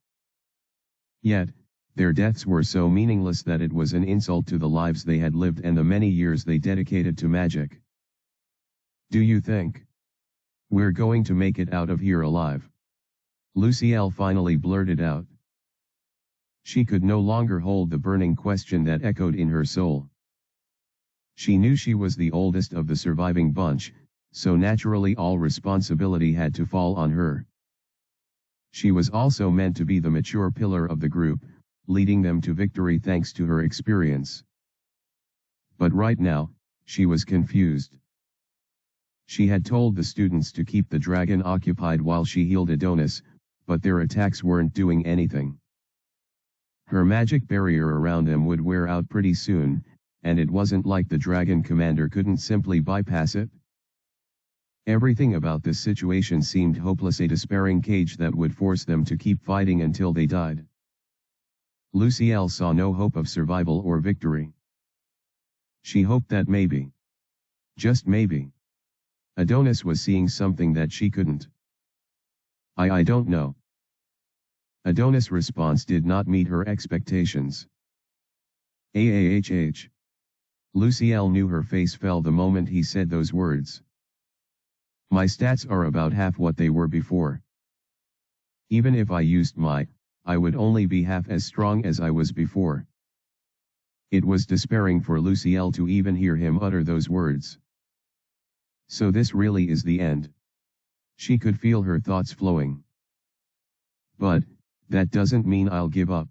Yet, their deaths were so meaningless that it was an insult to the lives they had lived and the many years they dedicated to magic. Do you think we're going to make it out of here alive? Lucille finally blurted out. She could no longer hold the burning question that echoed in her soul. She knew she was the oldest of the surviving bunch, so naturally all responsibility had to fall on her. She was also meant to be the mature pillar of the group, leading them to victory thanks to her experience. But right now, she was confused. She had told the students to keep the dragon occupied while she healed Adonis, but their attacks weren't doing anything. Her magic barrier around them would wear out pretty soon, and it wasn't like the dragon commander couldn't simply bypass it. Everything about this situation seemed hopeless, a despairing cage that would force them to keep fighting until they died. Lucille saw no hope of survival or victory. She hoped that maybe, just maybe, Adonis was seeing something that she couldn't. I don't know. Adonis' response did not meet her expectations. AAHH. Lucille knew her face fell the moment he said those words. My stats are about half what they were before. Even if I used I would only be half as strong as I was before. It was despairing for Lucille to even hear him utter those words. So this really is the end. She could feel her thoughts flowing. But, that doesn't mean I'll give up.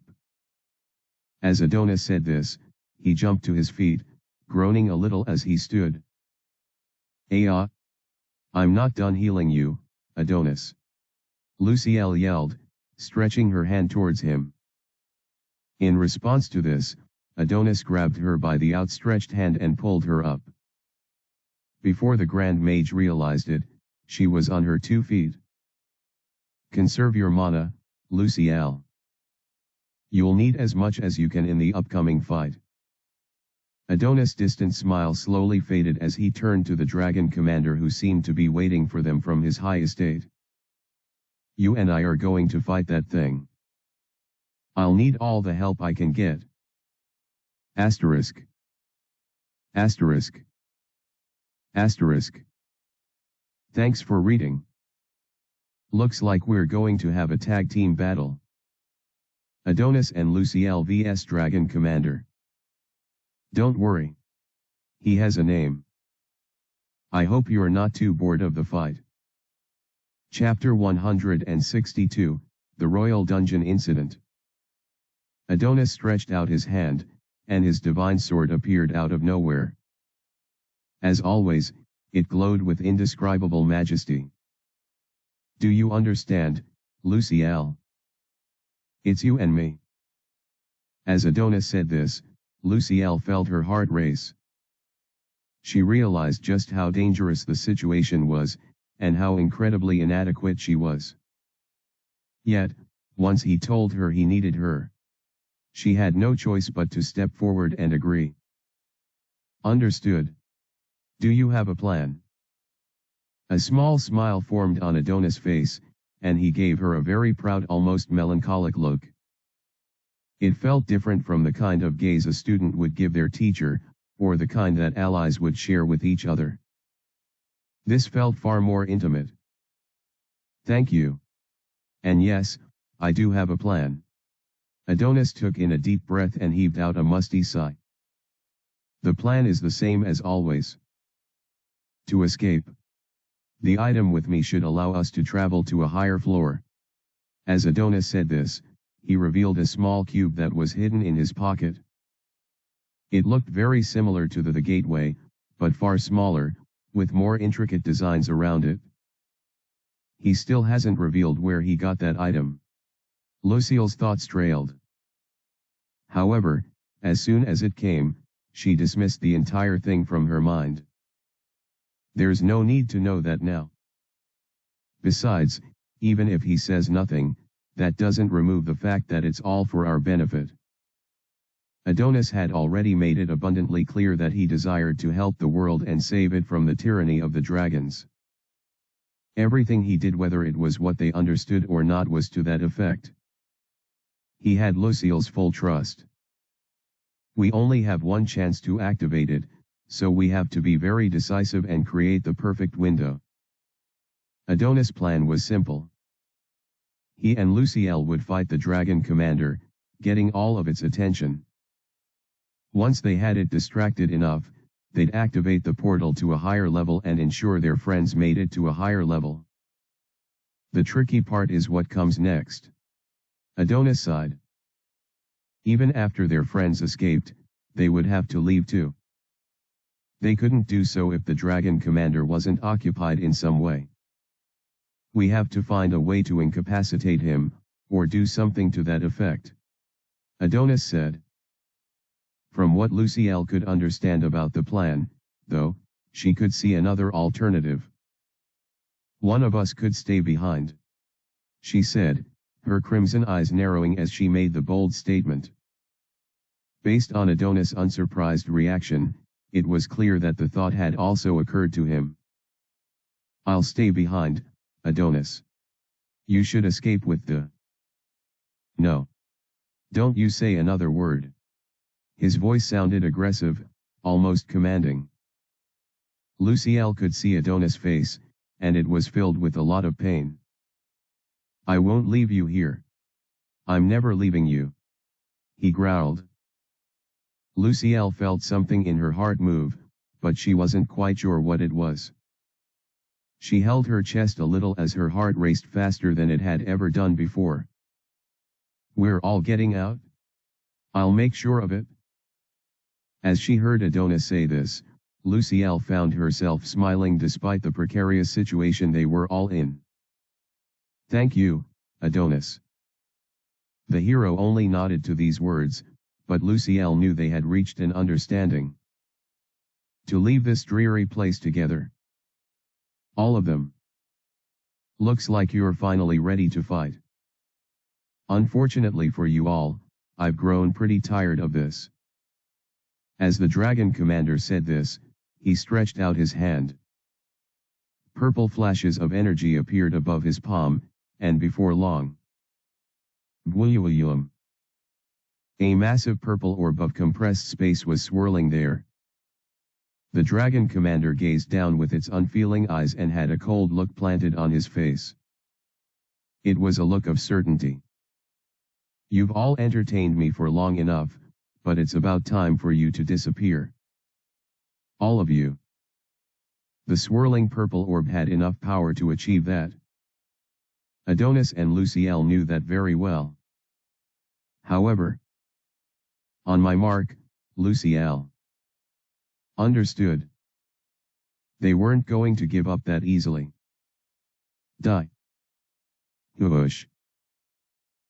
As Adonis said this, he jumped to his feet, groaning a little as he stood. I'm not done healing you, Adonis. Lucille yelled, stretching her hand towards him. In response to this, Adonis grabbed her by the outstretched hand and pulled her up. Before the Grand Mage realized it, she was on her 2 feet. Conserve your mana, Lucille. You'll need as much as you can in the upcoming fight. Adonis' distant smile slowly faded as he turned to the dragon commander who seemed to be waiting for them from his high estate. You and I are going to fight that thing. I'll need all the help I can get. Asterisk. Asterisk. Asterisk. Thanks for reading. Looks like we're going to have a tag team battle. Adonis and Lucille vs Dragon Commander. Don't worry. He has a name. I hope you're not too bored of the fight. Chapter 162, The Royal Dungeon Incident. Adonis stretched out his hand, and his divine sword appeared out of nowhere. As always, it glowed with indescribable majesty. Do you understand, Lucille? It's you and me. As Adonis said this, Lucille felt her heart race. She realized just how dangerous the situation was, and how incredibly inadequate she was. Yet, once he told her he needed her, she had no choice but to step forward and agree. Understood. Do you have a plan? A small smile formed on Adonis' face, and he gave her a very proud, almost melancholic look. It felt different from the kind of gaze a student would give their teacher, or the kind that allies would share with each other. This felt far more intimate. Thank you. And yes, I do have a plan. Adonis took in a deep breath and heaved out a musty sigh. The plan is the same as always. To escape. The item with me should allow us to travel to a higher floor. As Adonis said this, he revealed a small cube that was hidden in his pocket. It looked very similar to the gateway, but far smaller, with more intricate designs around it. He still hasn't revealed where he got that item. Lucille's thoughts trailed. However, as soon as it came, she dismissed the entire thing from her mind. There's no need to know that now. Besides, even if he says nothing, that doesn't remove the fact that it's all for our benefit. Adonis had already made it abundantly clear that he desired to help the world and save it from the tyranny of the dragons. Everything he did, whether it was what they understood or not, was to that effect. He had Lucille's full trust. We only have one chance to activate it, so we have to be very decisive and create the perfect window. Adonis' plan was simple. He and Lucille would fight the dragon commander, getting all of its attention. Once they had it distracted enough, they'd activate the portal to a higher level and ensure their friends made it to a higher level. The tricky part is what comes next. Adonis sighed. Even after their friends escaped, they would have to leave too. They couldn't do so if the dragon commander wasn't occupied in some way. We have to find a way to incapacitate him, or do something to that effect. Adonis said. From what Lucille could understand about the plan, though, she could see another alternative. One of us could stay behind. She said, her crimson eyes narrowing as she made the bold statement. Based on Adonis' unsurprised reaction, it was clear that the thought had also occurred to him. I'll stay behind, Adonis. You should escape with the... No. Don't you say another word. His voice sounded aggressive, almost commanding. Lucille could see Adonis' face, and it was filled with a lot of pain. I won't leave you here. I'm never leaving you. He growled. Lucille felt something in her heart move, but she wasn't quite sure what it was. She held her chest a little as her heart raced faster than it had ever done before. We're all getting out? I'll make sure of it. As she heard Adonis say this, Lucille found herself smiling despite the precarious situation they were all in. Thank you, Adonis. The hero only nodded to these words, but Lucille knew they had reached an understanding. To leave this dreary place together. All of them. Looks like you're finally ready to fight. Unfortunately for you all, I've grown pretty tired of this. As the dragon commander said this, he stretched out his hand. Purple flashes of energy appeared above his palm, and before long. Bwuyuyum. A massive purple orb of compressed space was swirling there. The dragon commander gazed down with its unfeeling eyes and had a cold look planted on his face. It was a look of certainty. You've all entertained me for long enough, but it's about time for you to disappear. All of you. The swirling purple orb had enough power to achieve that. Adonis and Lucille knew that very well. However, on my mark, Lucille. Understood. They weren't going to give up that easily. Die. Whoosh.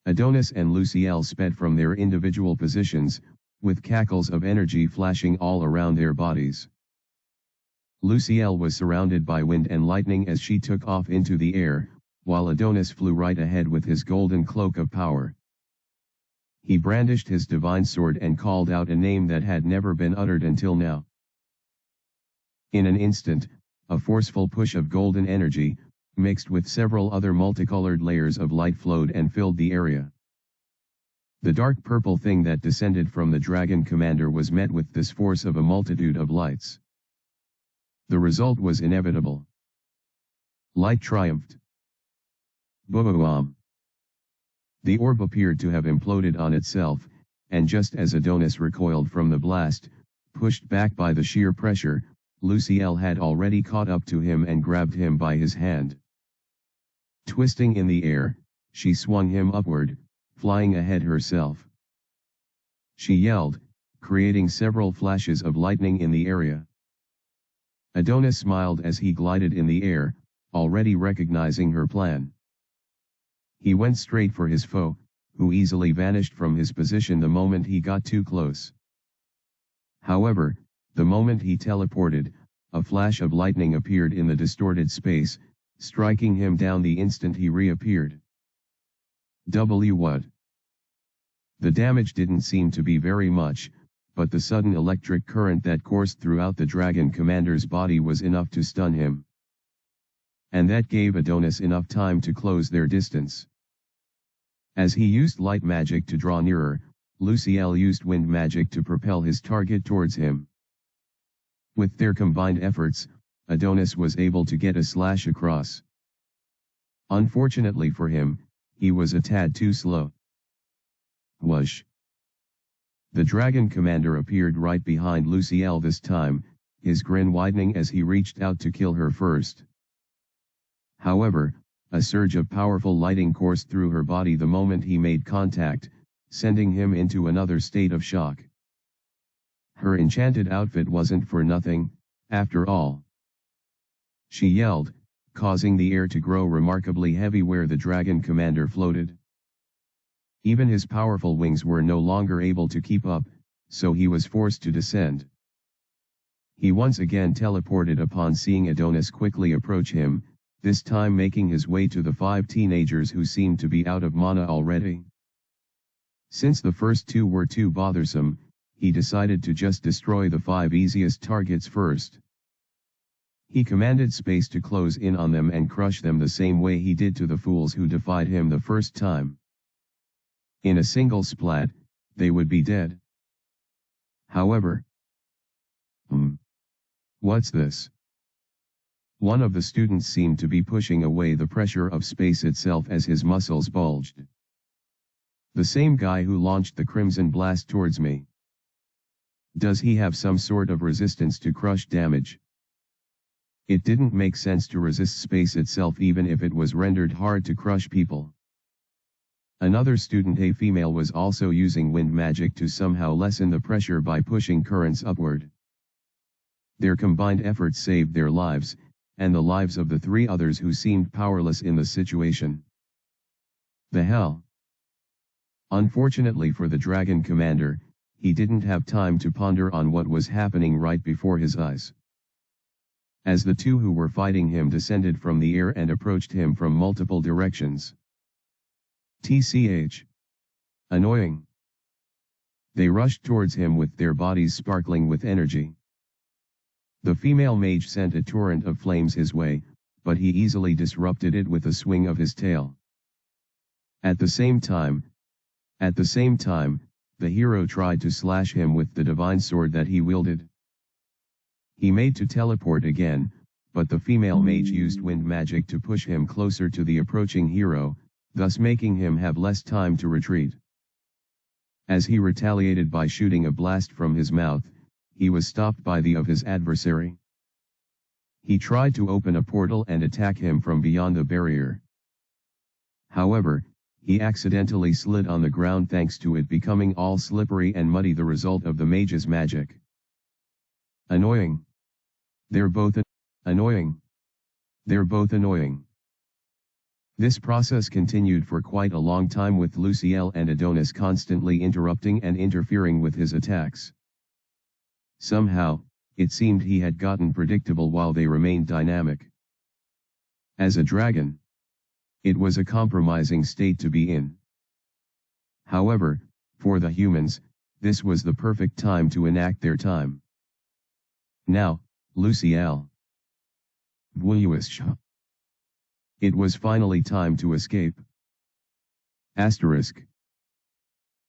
Adonis and Lucille sped from their individual positions, with cackles of energy flashing all around their bodies. Lucille was surrounded by wind and lightning as she took off into the air, while Adonis flew right ahead with his golden cloak of power. He brandished his divine sword and called out a name that had never been uttered until now. In an instant, a forceful push of golden energy, mixed with several other multicolored layers of light, flowed and filled the area. The dark purple thing that descended from the dragon commander was met with this force of a multitude of lights. The result was inevitable. Light triumphed. Boom! The orb appeared to have imploded on itself, and just as Adonis recoiled from the blast, pushed back by the sheer pressure, Lucielle had already caught up to him and grabbed him by his hand. Twisting in the air, she swung him upward, flying ahead herself. She yelled, creating several flashes of lightning in the area. Adonis smiled as he glided in the air, already recognizing her plan. He went straight for his foe, who easily vanished from his position the moment he got too close. However, the moment he teleported, a flash of lightning appeared in the distorted space, striking him down the instant he reappeared. What? The damage didn't seem to be very much, but the sudden electric current that coursed throughout the dragon commander's body was enough to stun him. And that gave Adonis enough time to close their distance. As he used light magic to draw nearer, Lucielle used wind magic to propel his target towards him. With their combined efforts, Adonis was able to get a slash across. Unfortunately for him, he was a tad too slow. Whoosh! The dragon commander appeared right behind Lucielle this time, his grin widening as he reached out to kill her first. However, a surge of powerful lighting coursed through her body the moment he made contact, sending him into another state of shock. Her enchanted outfit wasn't for nothing, after all. She yelled, causing the air to grow remarkably heavy where the dragon commander floated. Even his powerful wings were no longer able to keep up, so he was forced to descend. He once again teleported upon seeing Adonis quickly approach him, this time making his way to the 5 teenagers who seemed to be out of mana already. Since the first 2 were too bothersome, he decided to just destroy the 5 easiest targets first. He commanded space to close in on them and crush them the same way he did to the fools who defied him the first time. In a single splat, they would be dead. However, what's this? One of the students seemed to be pushing away the pressure of space itself as his muscles bulged. The same guy who launched the crimson blast towards me. Does he have some sort of resistance to crush damage? It didn't make sense to resist space itself even if it was rendered hard to crush people. Another student, a female, was also using wind magic to somehow lessen the pressure by pushing currents upward. Their combined efforts saved their lives, and the lives of the 3 others who seemed powerless in the situation. The hell? Unfortunately for the dragon commander, he didn't have time to ponder on what was happening right before his eyes. As the 2 who were fighting him descended from the air and approached him from multiple directions. TCH. Annoying. They rushed towards him with their bodies sparkling with energy. The female mage sent a torrent of flames his way, but he easily disrupted it with a swing of his tail. At the same time, the hero tried to slash him with the divine sword that he wielded. He made to teleport again, but the female mage used wind magic to push him closer to the approaching hero, thus making him have less time to retreat. As he retaliated by shooting a blast from his mouth, he was stopped by the of his adversary. He tried to open a portal and attack him from beyond the barrier. However, he accidentally slid on the ground thanks to it becoming all slippery and muddy, the result of the mage's magic. Annoying. They're both annoying. This process continued for quite a long time, with Lucielle and Adonis constantly interrupting and interfering with his attacks. Somehow, it seemed he had gotten predictable while they remained dynamic. As a dragon, it was a compromising state to be in. However, for the humans, this was the perfect time to enact their time. Now, Lucielle. It was finally time to escape. Asterisk.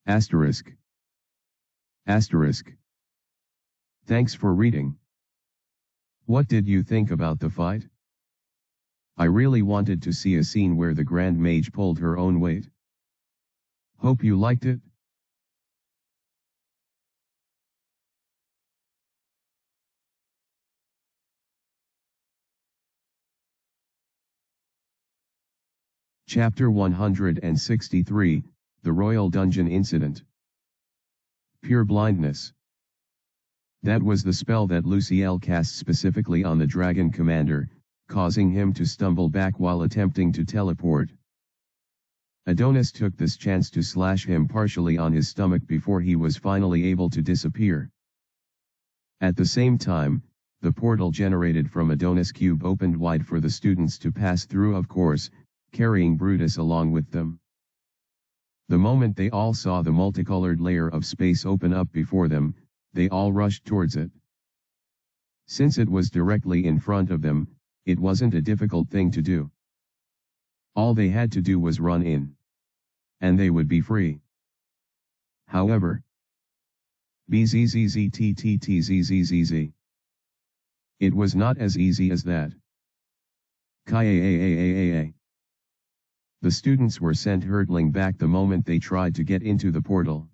Asterisk. Asterisk. Thanks for reading. What did you think about the fight? I really wanted to see a scene where the Grand Mage pulled her own weight. Hope you liked it. Chapter 163, The Royal Dungeon Incident. Pure blindness. That was the spell that Luciel cast specifically on the Dragon Commander, causing him to stumble back while attempting to teleport. Adonis took this chance to slash him partially on his stomach before he was finally able to disappear. At the same time, the portal generated from Adonis' cube opened wide for the students to pass through, of course, carrying Brutus along with them. The moment they all saw the multicolored layer of space open up before them, they all rushed towards it. Since it was directly in front of them, it wasn't a difficult thing to do. All they had to do was run in. And they would be free. However, bzzzzttzzzzz. It was not as easy as that. Kaaaaaaaa. The students were sent hurtling back the moment they tried to get into the portal.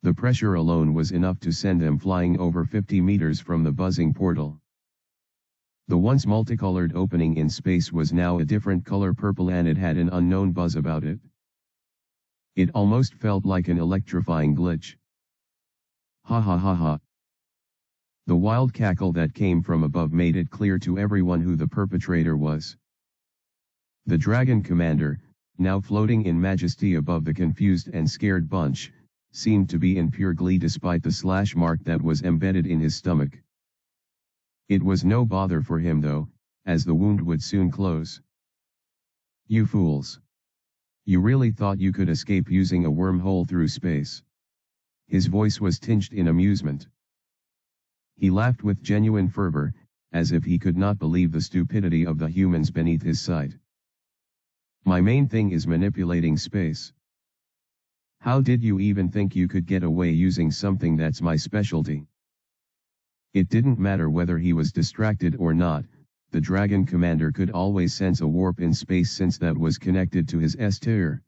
The pressure alone was enough to send them flying over 50 meters from the buzzing portal. The once multicolored opening in space was now a different color purple, and it had an unknown buzz about it. It almost felt like an electrifying glitch. Ha ha ha ha. The wild cackle that came from above made it clear to everyone who the perpetrator was. The Dragon Commander, now floating in majesty above the confused and scared bunch, seemed to be in pure glee despite the slash mark that was embedded in his stomach. It was no bother for him though, as the wound would soon close. You fools! You really thought you could escape using a wormhole through space? His voice was tinged in amusement. He laughed with genuine fervor, as if he could not believe the stupidity of the humans beneath his sight. My main thing is manipulating space. How did you even think you could get away using something that's my specialty? It didn't matter whether he was distracted or not, the Dragon Commander could always sense a warp in space since that was connected to his S-tier.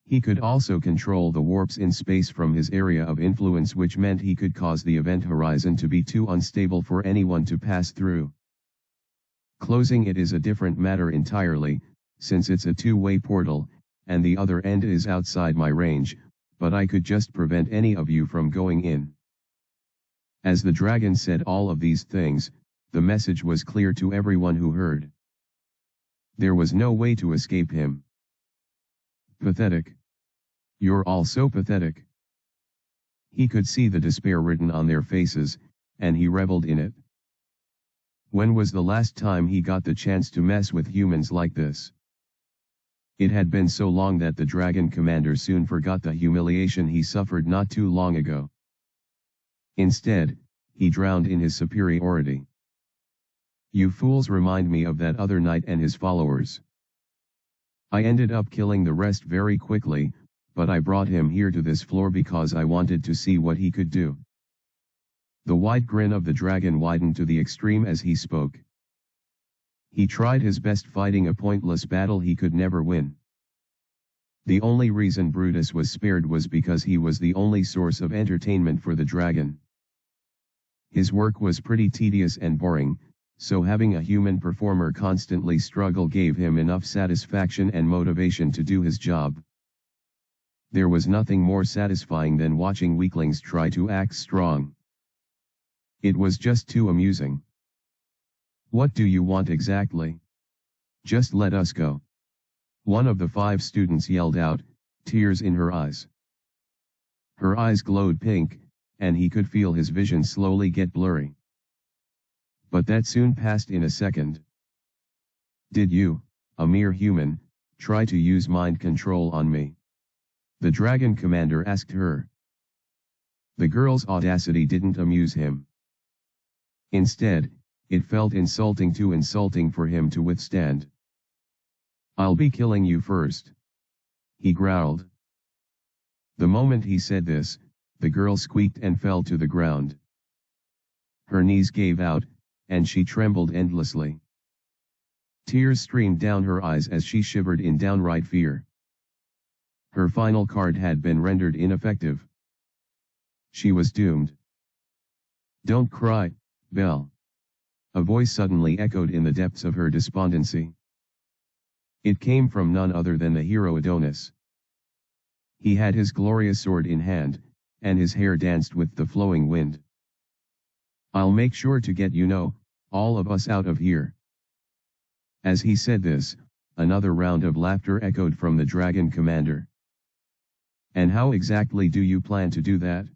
He could also control the warps in space from his area of influence, which meant he could cause the event horizon to be too unstable for anyone to pass through. Closing it is a different matter entirely, since it's a two-way portal, and the other end is outside my range, but I could just prevent any of you from going in. As the dragon said all of these things, the message was clear to everyone who heard. There was no way to escape him. Pathetic. You're all so pathetic. He could see the despair written on their faces, and he reveled in it. When was the last time he got the chance to mess with humans like this? It had been so long that the Dragon Commander soon forgot the humiliation he suffered not too long ago. Instead, he drowned in his superiority. You fools remind me of that other knight and his followers. I ended up killing the rest very quickly, but I brought him here to this floor because I wanted to see what he could do. The wide grin of the dragon widened to the extreme as he spoke. He tried his best fighting a pointless battle he could never win. The only reason Brutus was spared was because he was the only source of entertainment for the dragon. His work was pretty tedious and boring, so having a human performer constantly struggle gave him enough satisfaction and motivation to do his job. There was nothing more satisfying than watching weaklings try to act strong. It was just too amusing. What do you want exactly? Just let us go. One of the 5 students yelled out, tears in her eyes. Her eyes glowed pink, and he could feel his vision slowly get blurry. But that soon passed in a second. Did you, a mere human, try to use mind control on me? The Dragon Commander asked her. The girl's audacity didn't amuse him. Instead, it felt too insulting for him to withstand. I'll be killing you first. He growled. The moment he said this, the girl squeaked and fell to the ground. Her knees gave out, and she trembled endlessly. Tears streamed down her eyes as she shivered in downright fear. Her final card had been rendered ineffective. She was doomed. "Don't cry, Belle." A voice suddenly echoed in the depths of her despondency. It came from none other than the hero Adonis. He had his glorious sword in hand, and his hair danced with the flowing wind. "I'll make sure to get all of us out of here." As he said this, another round of laughter echoed from the dragon commander. "And how exactly do you plan to do that?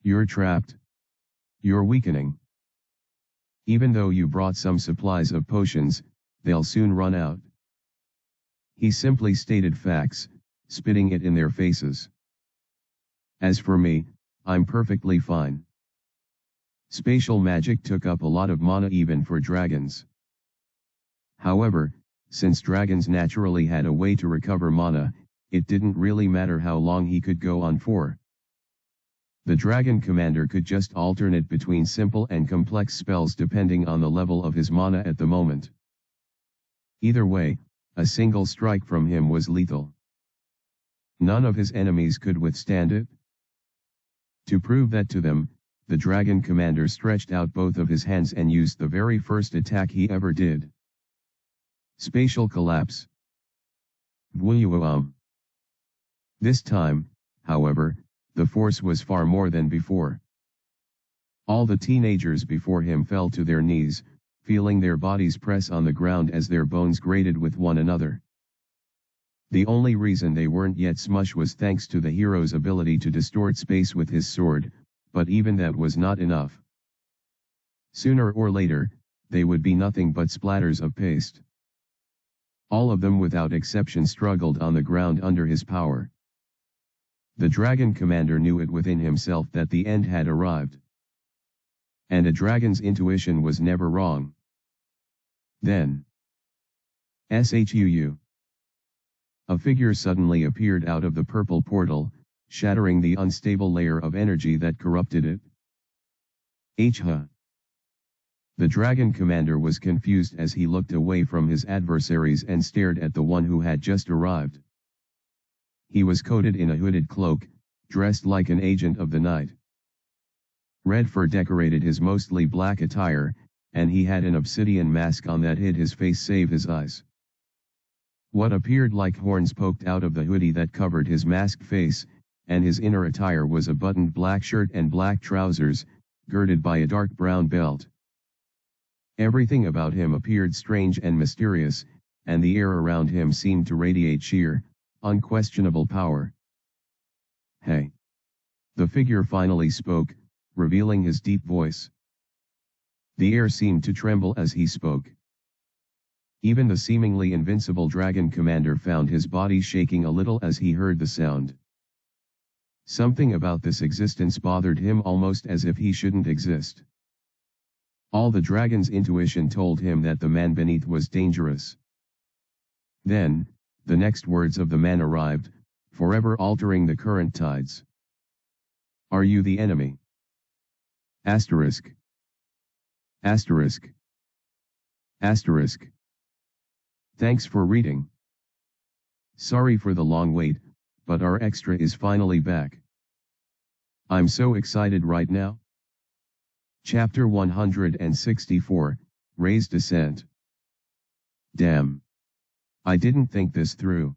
You're trapped. You're weakening. Even though you brought some supplies of potions, they'll soon run out." He simply stated facts, spitting it in their faces. "As for me, I'm perfectly fine. Spatial magic took up a lot of mana even for dragons. However, since dragons naturally had a way to recover mana, it didn't really matter how long he could go on for. The dragon commander could just alternate between simple and complex spells depending on the level of his mana at the moment. Either way, a single strike from him was lethal. None of his enemies could withstand it. To prove that to them, the dragon commander stretched out both of his hands and used the very first attack he ever did. Spatial collapse. Bwooyawam. This time, however, the force was far more than before. All the teenagers before him fell to their knees, feeling their bodies press on the ground as their bones grated with one another. The only reason they weren't yet smushed was thanks to the hero's ability to distort space with his sword, but even that was not enough. Sooner or later, they would be nothing but splatters of paste. All of them without exception struggled on the ground under his power. The dragon commander knew it within himself that the end had arrived. And a dragon's intuition was never wrong. Then, shuu. A figure suddenly appeared out of the purple portal, shattering the unstable layer of energy that corrupted it. The dragon commander was confused as he looked away from his adversaries and stared at the one who had just arrived. He was coated in a hooded cloak, dressed like an agent of the night. Red fur decorated his mostly black attire, and he had an obsidian mask on that hid his face save his eyes. What appeared like horns poked out of the hoodie that covered his masked face, and his inner attire was a buttoned black shirt and black trousers, girded by a dark brown belt. Everything about him appeared strange and mysterious, and the air around him seemed to radiate sheer, unquestionable power. "Hey!" The figure finally spoke, revealing his deep voice. The air seemed to tremble as he spoke. Even the seemingly invincible dragon commander found his body shaking a little as he heard the sound. Something about this existence bothered him almost as if he shouldn't exist. All the dragon's intuition told him that the man beneath was dangerous. Then, the next words of the man arrived, forever altering the current tides. "Are you the enemy? Asterisk. Asterisk. Asterisk. Thanks for reading. Sorry for the long wait, but our extra is finally back. I'm so excited right now." Chapter 164, Ray's Descent. Damn. I didn't think this through.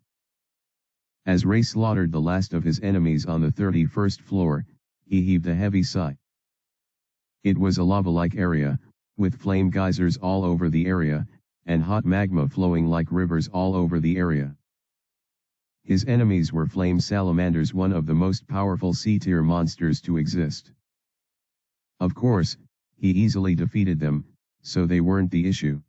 As Ray slaughtered the last of his enemies on the 31st floor, he heaved a heavy sigh. It was a lava-like area, with flame geysers all over the area, and hot magma flowing like rivers all over the area. His enemies were flame salamanders, one of the most powerful C-tier monsters to exist. Of course, he easily defeated them, so they weren't the issue.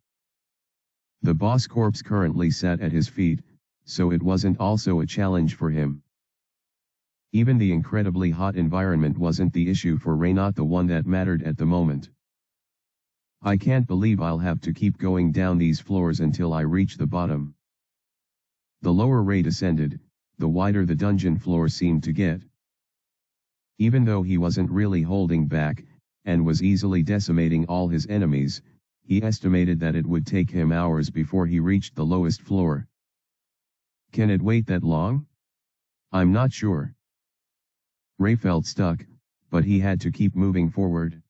The boss corpse currently sat at his feet, so it wasn't also a challenge for him. Even the incredibly hot environment wasn't the issue for Ray, not the one that mattered at the moment. "I can't believe I'll have to keep going down these floors until I reach the bottom." The lower Ray descended, the wider the dungeon floor seemed to get. Even though he wasn't really holding back, and was easily decimating all his enemies, he estimated that it would take him hours before he reached the lowest floor. Can it wait that long? I'm not sure. Ray felt stuck, but he had to keep moving forward.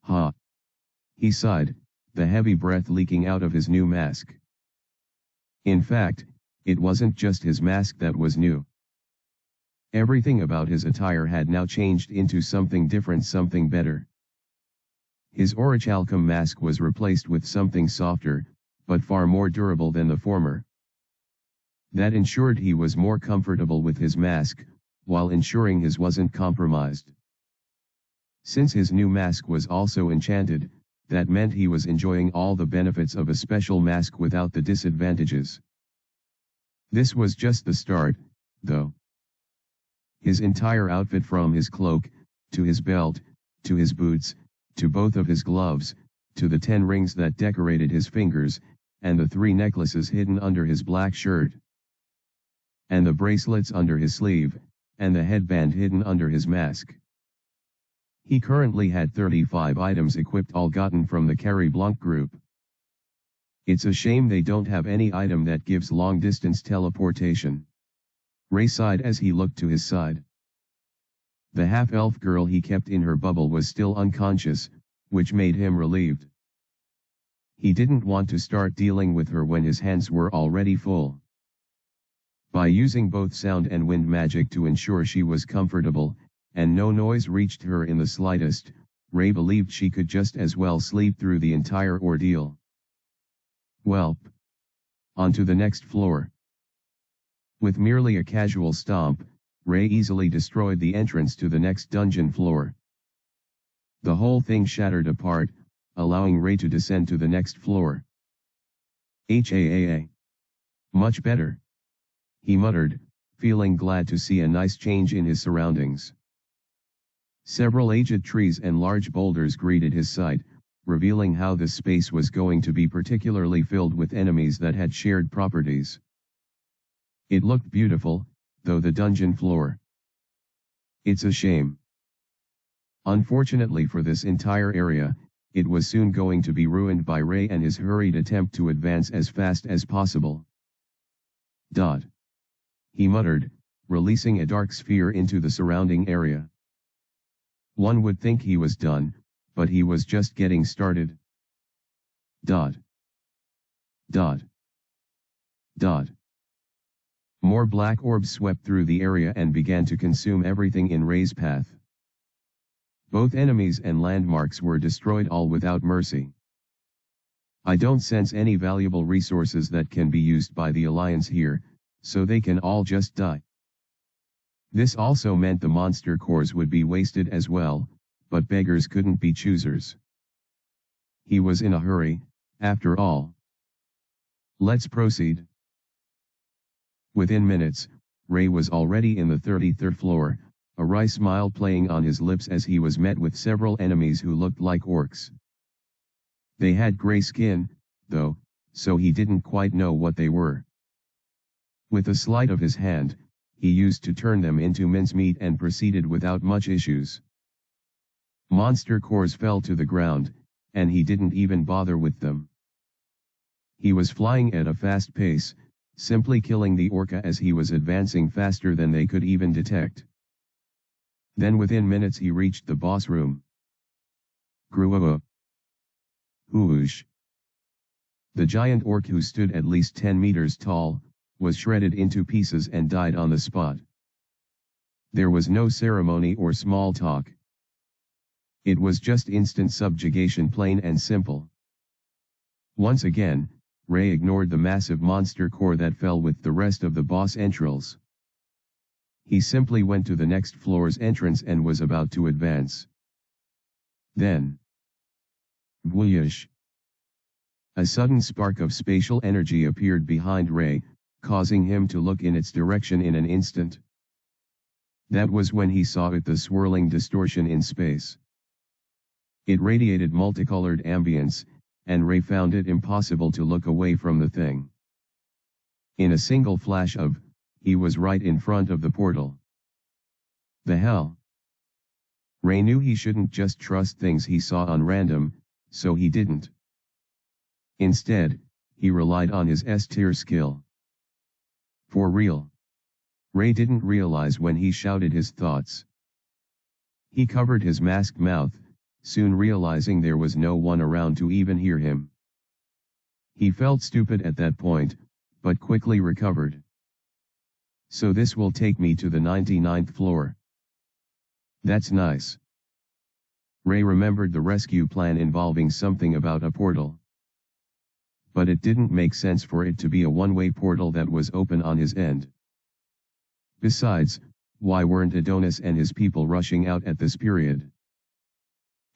Ha! He sighed, the heavy breath leaking out of his new mask. In fact, it wasn't just his mask that was new. Everything about his attire had now changed into something different, something better. His orichalcum mask was replaced with something softer, but far more durable than the former. That ensured he was more comfortable with his mask, while ensuring his wasn't compromised. Since his new mask was also enchanted, that meant he was enjoying all the benefits of a special mask without the disadvantages. This was just the start, though. His entire outfit, from his cloak, to his belt, to his boots, to both of his gloves, to the 10 rings that decorated his fingers, and the 3 necklaces hidden under his black shirt, and the bracelets under his sleeve, and the headband hidden under his mask. He currently had 35 items equipped, all gotten from the Carrie Blanc group. It's a shame they don't have any item that gives long-distance teleportation. Ray sighed as he looked to his side. The half-elf girl he kept in her bubble was still unconscious, which made him relieved. He didn't want to start dealing with her when his hands were already full. By using both sound and wind magic to ensure she was comfortable, and no noise reached her in the slightest, Ray believed she could just as well sleep through the entire ordeal. Welp. On to the next floor. With merely a casual stomp, Ray easily destroyed the entrance to the next dungeon floor. The whole thing shattered apart, allowing Ray to descend to the next floor. Much better. He muttered, feeling glad to see a nice change in his surroundings. Several aged trees and large boulders greeted his sight, revealing how this space was going to be particularly filled with enemies that had shared properties. It looked beautiful, though, the dungeon floor. It's a shame. Unfortunately for this entire area, it was soon going to be ruined by Ray and his hurried attempt to advance as fast as possible. He muttered, releasing a dark sphere into the surrounding area. One would think he was done, but he was just getting started. More black orbs swept through the area and began to consume everything in Ray's path. Both enemies and landmarks were destroyed, all without mercy. I don't sense any valuable resources that can be used by the Alliance here, so they can all just die. This also meant the monster cores would be wasted as well, but beggars couldn't be choosers. He was in a hurry, after all. Let's proceed. Within minutes, Ray was already in the 33rd floor, a wry smile playing on his lips as he was met with several enemies who looked like orcs. They had gray skin, though, so he didn't quite know what they were. With a sleight of his hand, he used to turn them into mincemeat and proceeded without much issues. Monster cores fell to the ground, and he didn't even bother with them. He was flying at a fast pace, simply killing the orca as he was advancing faster than they could even detect. Then within minutes he reached the boss room. Gruwa. Whoosh. The giant orc, who stood at least 10 meters tall, was shredded into pieces and died on the spot. There was no ceremony or small talk. It was just instant subjugation, plain and simple. Once again, Ray ignored the massive monster core that fell with the rest of the boss entrails. He simply went to the next floor's entrance and was about to advance. Then, whoosh! A sudden spark of spatial energy appeared behind Ray, causing him to look in its direction in an instant. That was when he saw it, the swirling distortion in space. It radiated multicolored ambience, and Ray found it impossible to look away from the thing. In a single flash of, he was right in front of the portal. The hell? Ray knew he shouldn't just trust things he saw on random, so he didn't. Instead, he relied on his S-tier skill. For real. Ray didn't realize when he shouted his thoughts. He covered his masked mouth, soon realizing there was no one around to even hear him. He felt stupid at that point, but quickly recovered. So this will take me to the 99th floor. That's nice. Ray remembered the rescue plan involving something about a portal. But it didn't make sense for it to be a one-way portal that was open on his end. Besides, why weren't Adonis and his people rushing out at this period?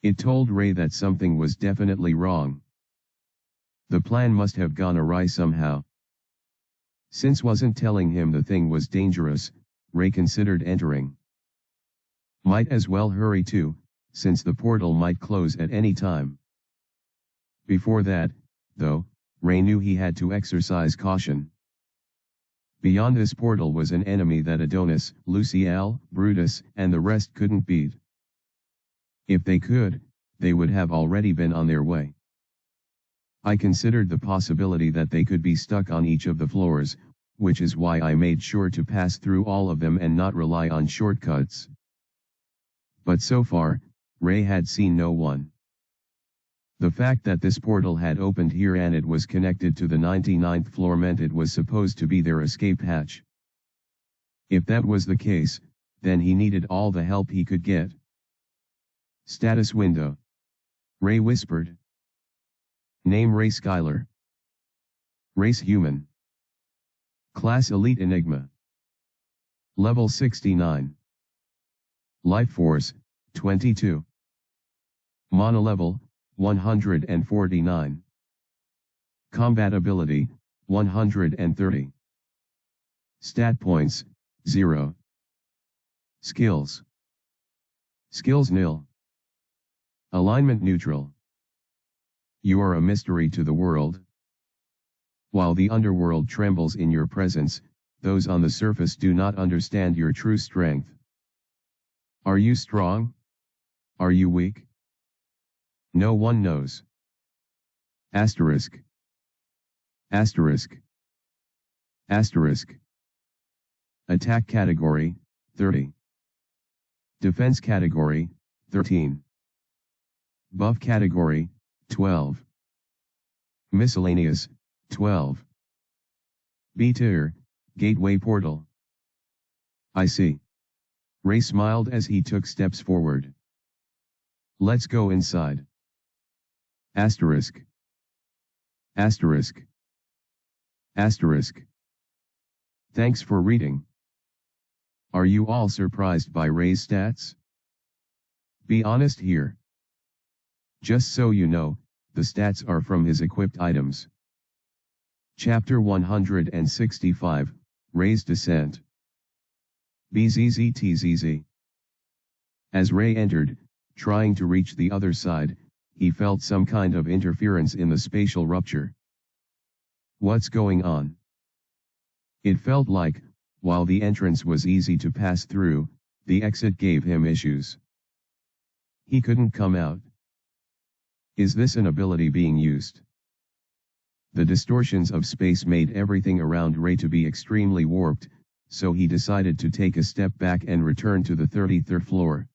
It told Ray that something was definitely wrong. The plan must have gone awry somehow. Since wasn't telling him the thing was dangerous, Ray considered entering. Might as well hurry too, since the portal might close at any time. Before that, though, Ray knew he had to exercise caution. Beyond this portal was an enemy that Adonis, Luciel, Brutus, and the rest couldn't beat. If they could, they would have already been on their way. I considered the possibility that they could be stuck on each of the floors, which is why I made sure to pass through all of them and not rely on shortcuts. But so far, Ray had seen no one. The fact that this portal had opened here and it was connected to the 99th floor meant it was supposed to be their escape hatch. If that was the case, then he needed all the help he could get. Status window. Ray whispered. Name Ray Skylar. Race human. Class Elite Enigma. Level 69. Life Force, 22. Monolevel, 149. Combat Ability, 130. Stat Points, 0. Skills. Skills nil. Alignment neutral. You are a mystery to the world. While the underworld trembles in your presence, those on the surface do not understand your true strength. Are you strong? Are you weak? No one knows. Asterisk. Asterisk. Asterisk. Attack category, 30. Defense category, 13. Buff category, 12. Miscellaneous, 12. B-tier, Gateway Portal. I see. Ray smiled as he took steps forward. Let's go inside. Asterisk. Asterisk. Asterisk. Thanks for reading. Are you all surprised by Ray's stats? Be honest here. Just so you know, the stats are from his equipped items. Chapter 165, Ray's Descent. BZZTZZ. As Ray entered, trying to reach the other side, he felt some kind of interference in the spatial rupture. What's going on? It felt like, while the entrance was easy to pass through, the exit gave him issues. He couldn't come out. Is this an ability being used? The distortions of space made everything around Ray to be extremely warped, so he decided to take a step back and return to the 33rd floor.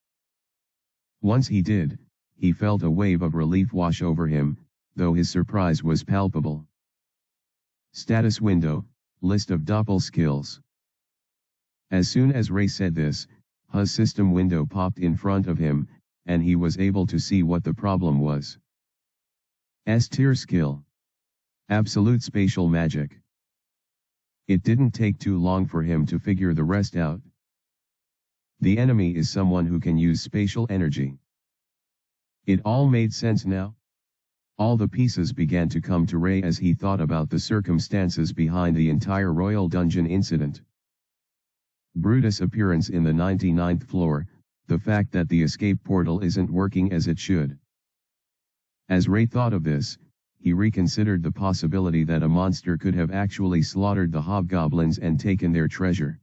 Once he did, he felt a wave of relief wash over him, though his surprise was palpable. Status window, list of Doppel skills. As soon as Ray said this, his system window popped in front of him, and he was able to see what the problem was. S-tier skill. Absolute spatial magic. It didn't take too long for him to figure the rest out. The enemy is someone who can use spatial energy. It all made sense now. All the pieces began to come to Ray as he thought about the circumstances behind the entire Royal Dungeon incident. Brutus' appearance in the 99th floor, the fact that the escape portal isn't working as it should. As Ray thought of this, he reconsidered the possibility that a monster could have actually slaughtered the hobgoblins and taken their treasure.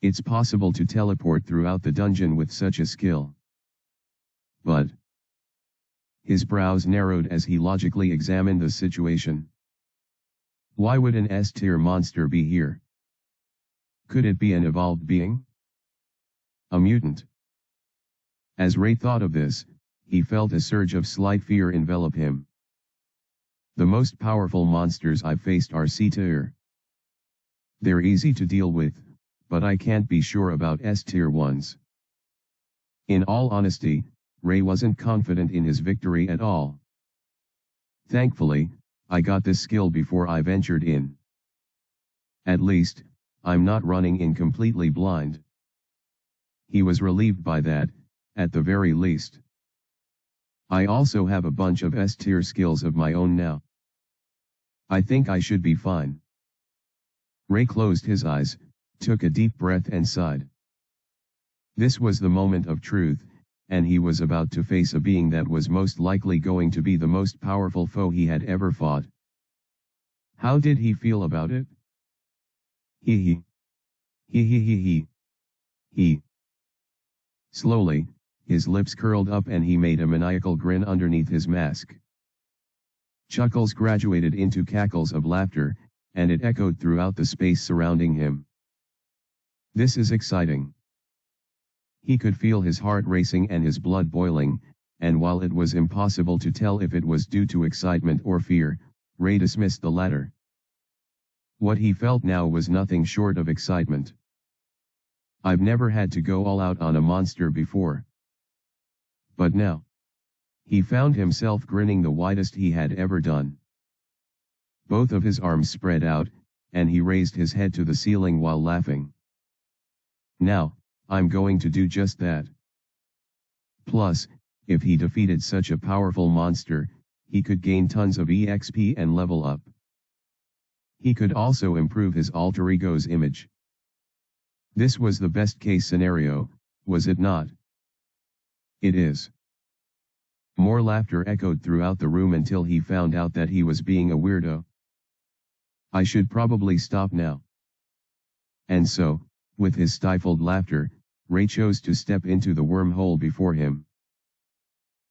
It's possible to teleport throughout the dungeon with such a skill. But his brows narrowed as he logically examined the situation. Why would an S-tier monster be here? Could it be an evolved being? A mutant? As Ray thought of this, he felt a surge of slight fear envelop him. The most powerful monsters I've faced are C-tier. They're easy to deal with, but I can't be sure about S-tier ones. In all honesty, Ray wasn't confident in his victory at all. Thankfully, I got this skill before I ventured in. At least, I'm not running in completely blind. He was relieved by that, at the very least. I also have a bunch of S-tier skills of my own now. I think I should be fine. Ray closed his eyes, took a deep breath and sighed. This was the moment of truth, and he was about to face a being that was most likely going to be the most powerful foe he had ever fought. How did he feel about it? He. Slowly, his lips curled up and he made a maniacal grin underneath his mask. Chuckles graduated into cackles of laughter, and it echoed throughout the space surrounding him. This is exciting. He could feel his heart racing and his blood boiling, and while it was impossible to tell if it was due to excitement or fear, Ray dismissed the latter. What he felt now was nothing short of excitement. I've never had to go all out on a monster before. But now, he found himself grinning the widest he had ever done. Both of his arms spread out, and he raised his head to the ceiling while laughing. Now, I'm going to do just that. Plus, if he defeated such a powerful monster, he could gain tons of EXP and level up. He could also improve his alter ego's image. This was the best case scenario, was it not? It is. More laughter echoed throughout the room until he found out that he was being a weirdo. I should probably stop now. And so, with his stifled laughter, Ray chose to step into the wormhole before him.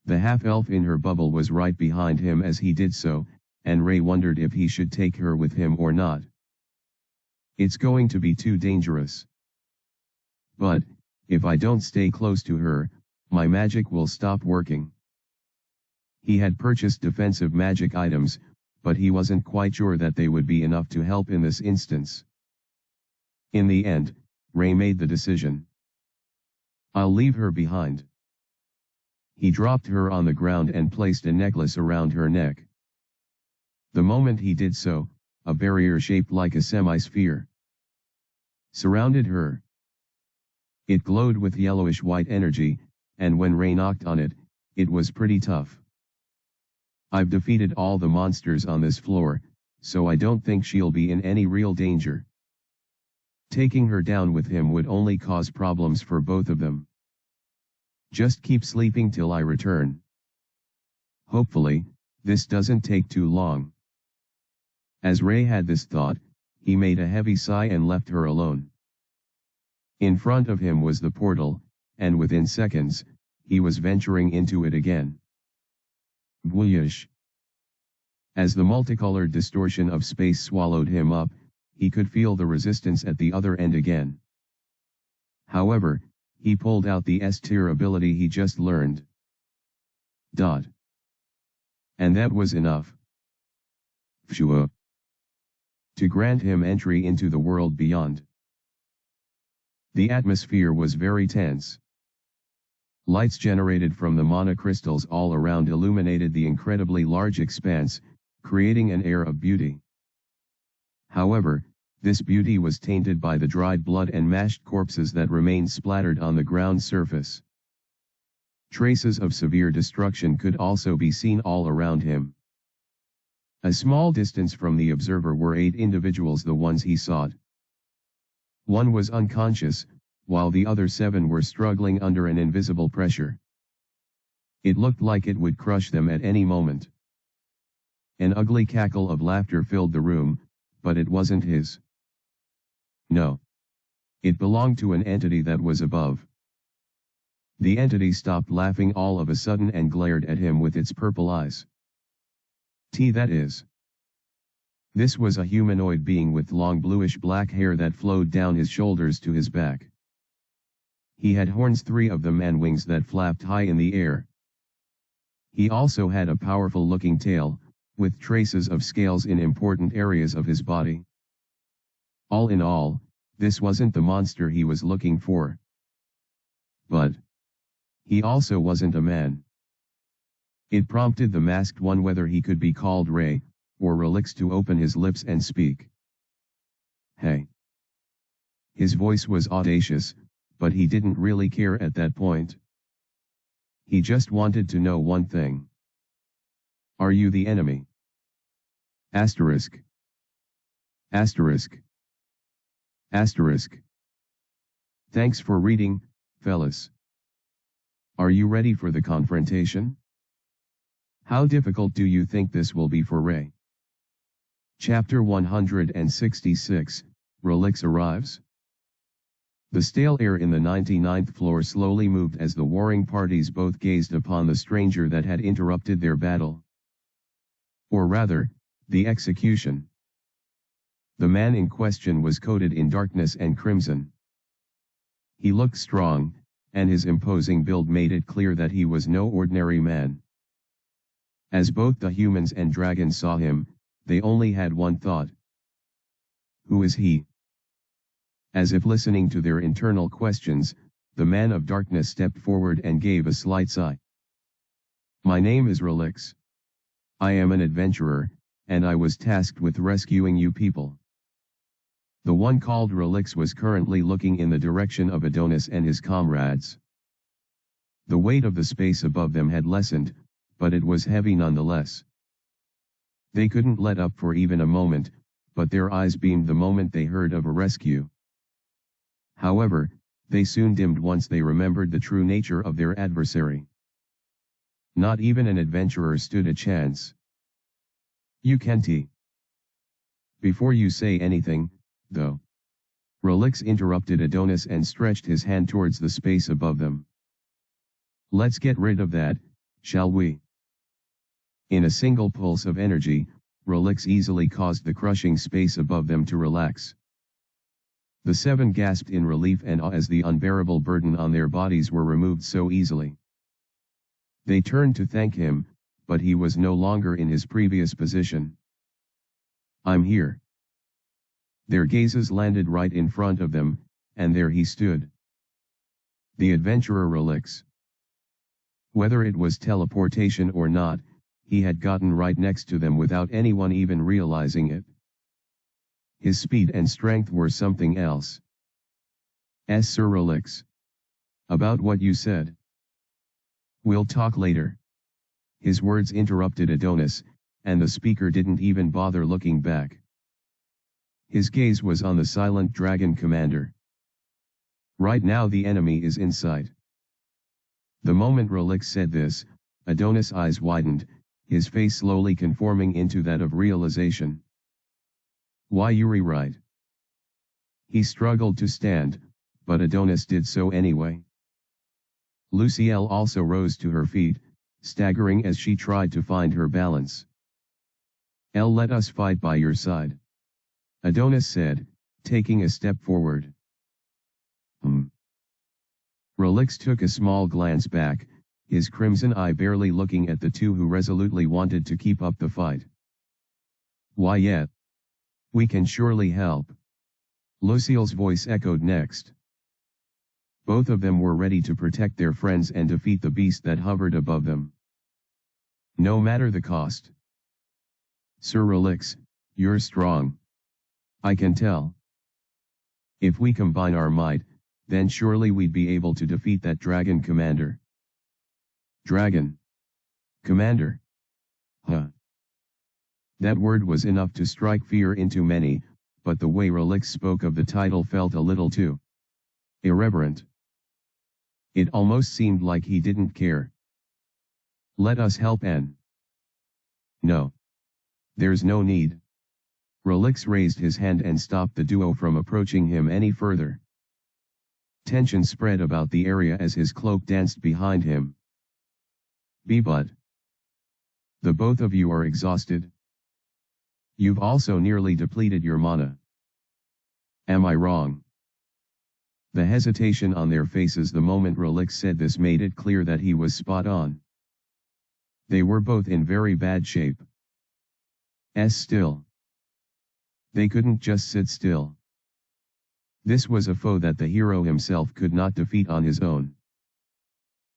The half-elf in her bubble was right behind him as he did so, and Ray wondered if he should take her with him or not. It's going to be too dangerous. But, if I don't stay close to her, my magic will stop working. He had purchased defensive magic items, but he wasn't quite sure that they would be enough to help in this instance. In the end, Ray made the decision. I'll leave her behind. He dropped her on the ground and placed a necklace around her neck. The moment he did so, a barrier shaped like a semi-sphere surrounded her. It glowed with yellowish-white energy, and when Ray knocked on it, it was pretty tough. I've defeated all the monsters on this floor, so I don't think she'll be in any real danger. Taking her down with him would only cause problems for both of them. Just keep sleeping till I return. Hopefully, this doesn't take too long. As Ray had this thought, he made a heavy sigh and left her alone. In front of him was the portal, and within seconds, he was venturing into it again. Bwooyish. As the multicolored distortion of space swallowed him up, he could feel the resistance at the other end again. However, he pulled out the S-tier ability he just learned. And that was enough. Phew. To grant him entry into the world beyond. The atmosphere was very tense. Lights generated from the mana crystals all around illuminated the incredibly large expanse, creating an air of beauty. However, this beauty was tainted by the dried blood and mashed corpses that remained splattered on the ground surface. Traces of severe destruction could also be seen all around him. A small distance from the observer were 8 individuals, the ones he sought. One was unconscious, while the other 7 were struggling under an invisible pressure. It looked like it would crush them at any moment. An ugly cackle of laughter filled the room, but it wasn't his. No. It belonged to an entity that was above. The entity stopped laughing all of a sudden and glared at him with its purple eyes. That is. This was a humanoid being with long bluish-black hair that flowed down his shoulders to his back. He had horns, 3 of them, and wings that flapped high in the air. He also had a powerful-looking tail, with traces of scales in important areas of his body. All in all, this wasn't the monster he was looking for. But he also wasn't a man. It prompted the masked one whether he could be called Ray, or Relix, to open his lips and speak. Hey. His voice was audacious, but he didn't really care at that point. He just wanted to know one thing. Are you the enemy? Asterisk. Asterisk. Asterisk. Thanks for reading, fellas. Are you ready for the confrontation? How difficult do you think this will be for Ray? Chapter 166, Relix arrives. The stale air in the 99th floor slowly moved as the warring parties both gazed upon the stranger that had interrupted their battle. Or rather, the execution. The man in question was coated in darkness and crimson. He looked strong, and his imposing build made it clear that he was no ordinary man. As both the humans and dragons saw him, they only had one thought. Who is he? As if listening to their internal questions, the man of darkness stepped forward and gave a slight sigh. My name is Relix. I am an adventurer, and I was tasked with rescuing you people. The one called Relix was currently looking in the direction of Adonis and his comrades. The weight of the space above them had lessened, but it was heavy nonetheless. They couldn't let up for even a moment, but their eyes beamed the moment they heard of a rescue. However, they soon dimmed once they remembered the true nature of their adversary. Not even an adventurer stood a chance. You can't. Before you say anything, though. Relix interrupted Adonis and stretched his hand towards the space above them. Let's get rid of that, shall we? In a single pulse of energy, Relix easily caused the crushing space above them to relax. The 7 gasped in relief and awe as the unbearable burden on their bodies were removed so easily. They turned to thank him, but he was no longer in his previous position. I'm here. Their gazes landed right in front of them, and there he stood. The adventurer Relix. Whether it was teleportation or not, he had gotten right next to them without anyone even realizing it. His speed and strength were something else. Sir Relix. About what you said. We'll talk later. His words interrupted Adonis, and the speaker didn't even bother looking back. His gaze was on the silent dragon commander. Right now the enemy is in sight. The moment Relix said this, Adonis' eyes widened, his face slowly conforming into that of realization. Why Yuri right? He struggled to stand, but Adonis did so anyway. Lucielle also rose to her feet, staggering as she tried to find her balance. Let us fight by your side. Adonis said, taking a step forward. Relix took a small glance back, his crimson eye barely looking at the two who resolutely wanted to keep up the fight. Why yet? We can surely help. Lucille's voice echoed next. Both of them were ready to protect their friends and defeat the beast that hovered above them. No matter the cost. Sir Relix, you're strong. I can tell. If we combine our might, then surely we'd be able to defeat that dragon commander. Dragon. Commander. Huh. That word was enough to strike fear into many, but the way Relix spoke of the title felt a little too irreverent. It almost seemed like he didn't care. Let us help N. No. There's no need. Relix raised his hand and stopped the duo from approaching him any further. Tension spread about the area as his cloak danced behind him. But the both of you are exhausted. You've also nearly depleted your mana. Am I wrong? The hesitation on their faces the moment Relix said this made it clear that he was spot on. They were both in very bad shape. Still. They couldn't just sit still. This was a foe that the hero himself could not defeat on his own.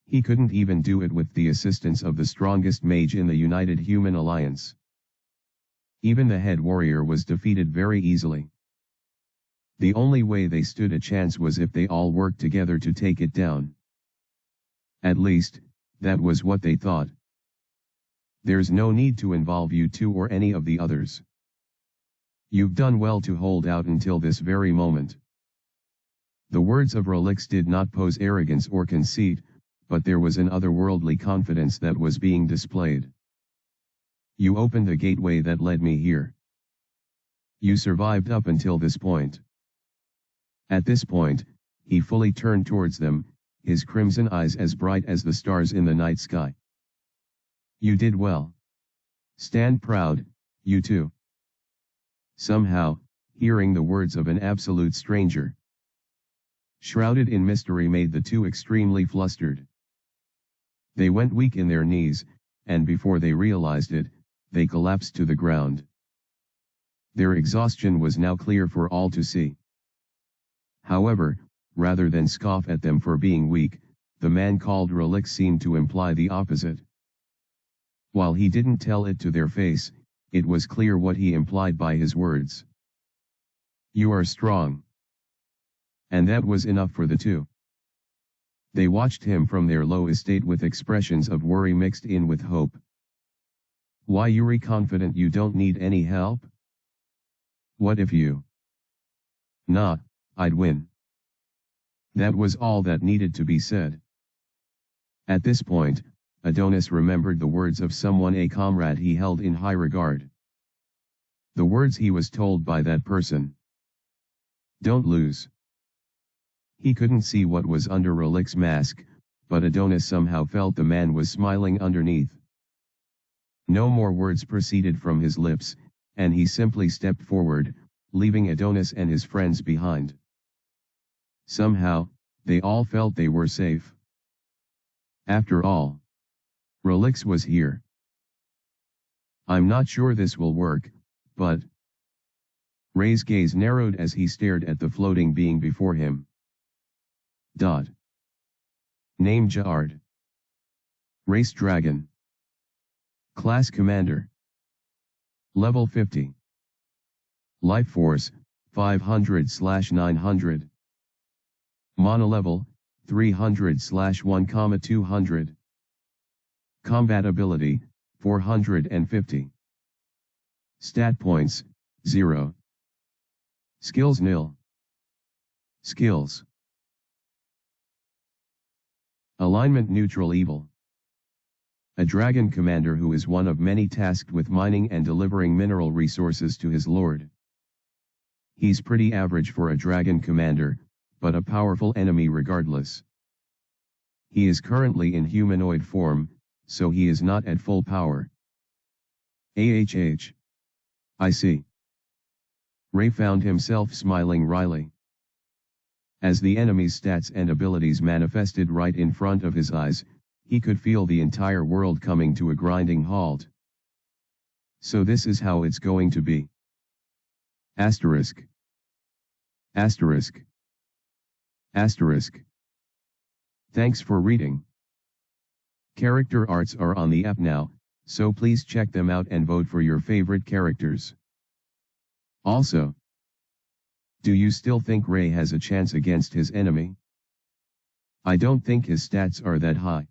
He couldn't even do it with the assistance of the strongest mage in the United Human Alliance. Even the head warrior was defeated very easily. The only way they stood a chance was if they all worked together to take it down. At least, that was what they thought. There's no need to involve you two or any of the others. You've done well to hold out until this very moment. The words of Relix did not pose arrogance or conceit, but there was an otherworldly confidence that was being displayed. You opened the gateway that led me here. You survived up until this point. At this point, he fully turned towards them, his crimson eyes as bright as the stars in the night sky. You did well. Stand proud, you two. Somehow, hearing the words of an absolute stranger, shrouded in mystery, made the two extremely flustered. They went weak in their knees, and before they realized it, they collapsed to the ground. Their exhaustion was now clear for all to see. However, rather than scoff at them for being weak, the man called Relix seemed to imply the opposite. While he didn't tell it to their face, it was clear what he implied by his words. You are strong. And that was enough for the two. They watched him from their low estate with expressions of worry mixed in with hope. Why, you're confident you don't need any help? What if you? Nah, I'd win. That was all that needed to be said. At this point, Adonis remembered the words of someone, a comrade he held in high regard. The words he was told by that person. Don't lose. He couldn't see what was under Relix's mask, but Adonis somehow felt the man was smiling underneath. No more words proceeded from his lips, and he simply stepped forward, leaving Adonis and his friends behind. Somehow, they all felt they were safe. After all, Relix was here. I'm not sure this will work, but... Ray's gaze narrowed as he stared at the floating being before him. Name Jard. Race Dragon. Class Commander. Level 50. Life Force, 500/900. Mana level, 300/1,200. Combat ability, 450. Stat points, 0. Skills nil. Skills. Alignment neutral evil. A dragon commander who is one of many tasked with mining and delivering mineral resources to his lord. He's pretty average for a dragon commander, but a powerful enemy regardless. He is currently in humanoid form, so he is not at full power. I see. Ray found himself smiling wryly. As the enemy's stats and abilities manifested right in front of his eyes, he could feel the entire world coming to a grinding halt. So this is how it's going to be. Asterisk. Asterisk. Asterisk. Thanks for reading. Character arts are on the app now, so please check them out and vote for your favorite characters. Also, do you still think Ray has a chance against his enemy? I don't think his stats are that high.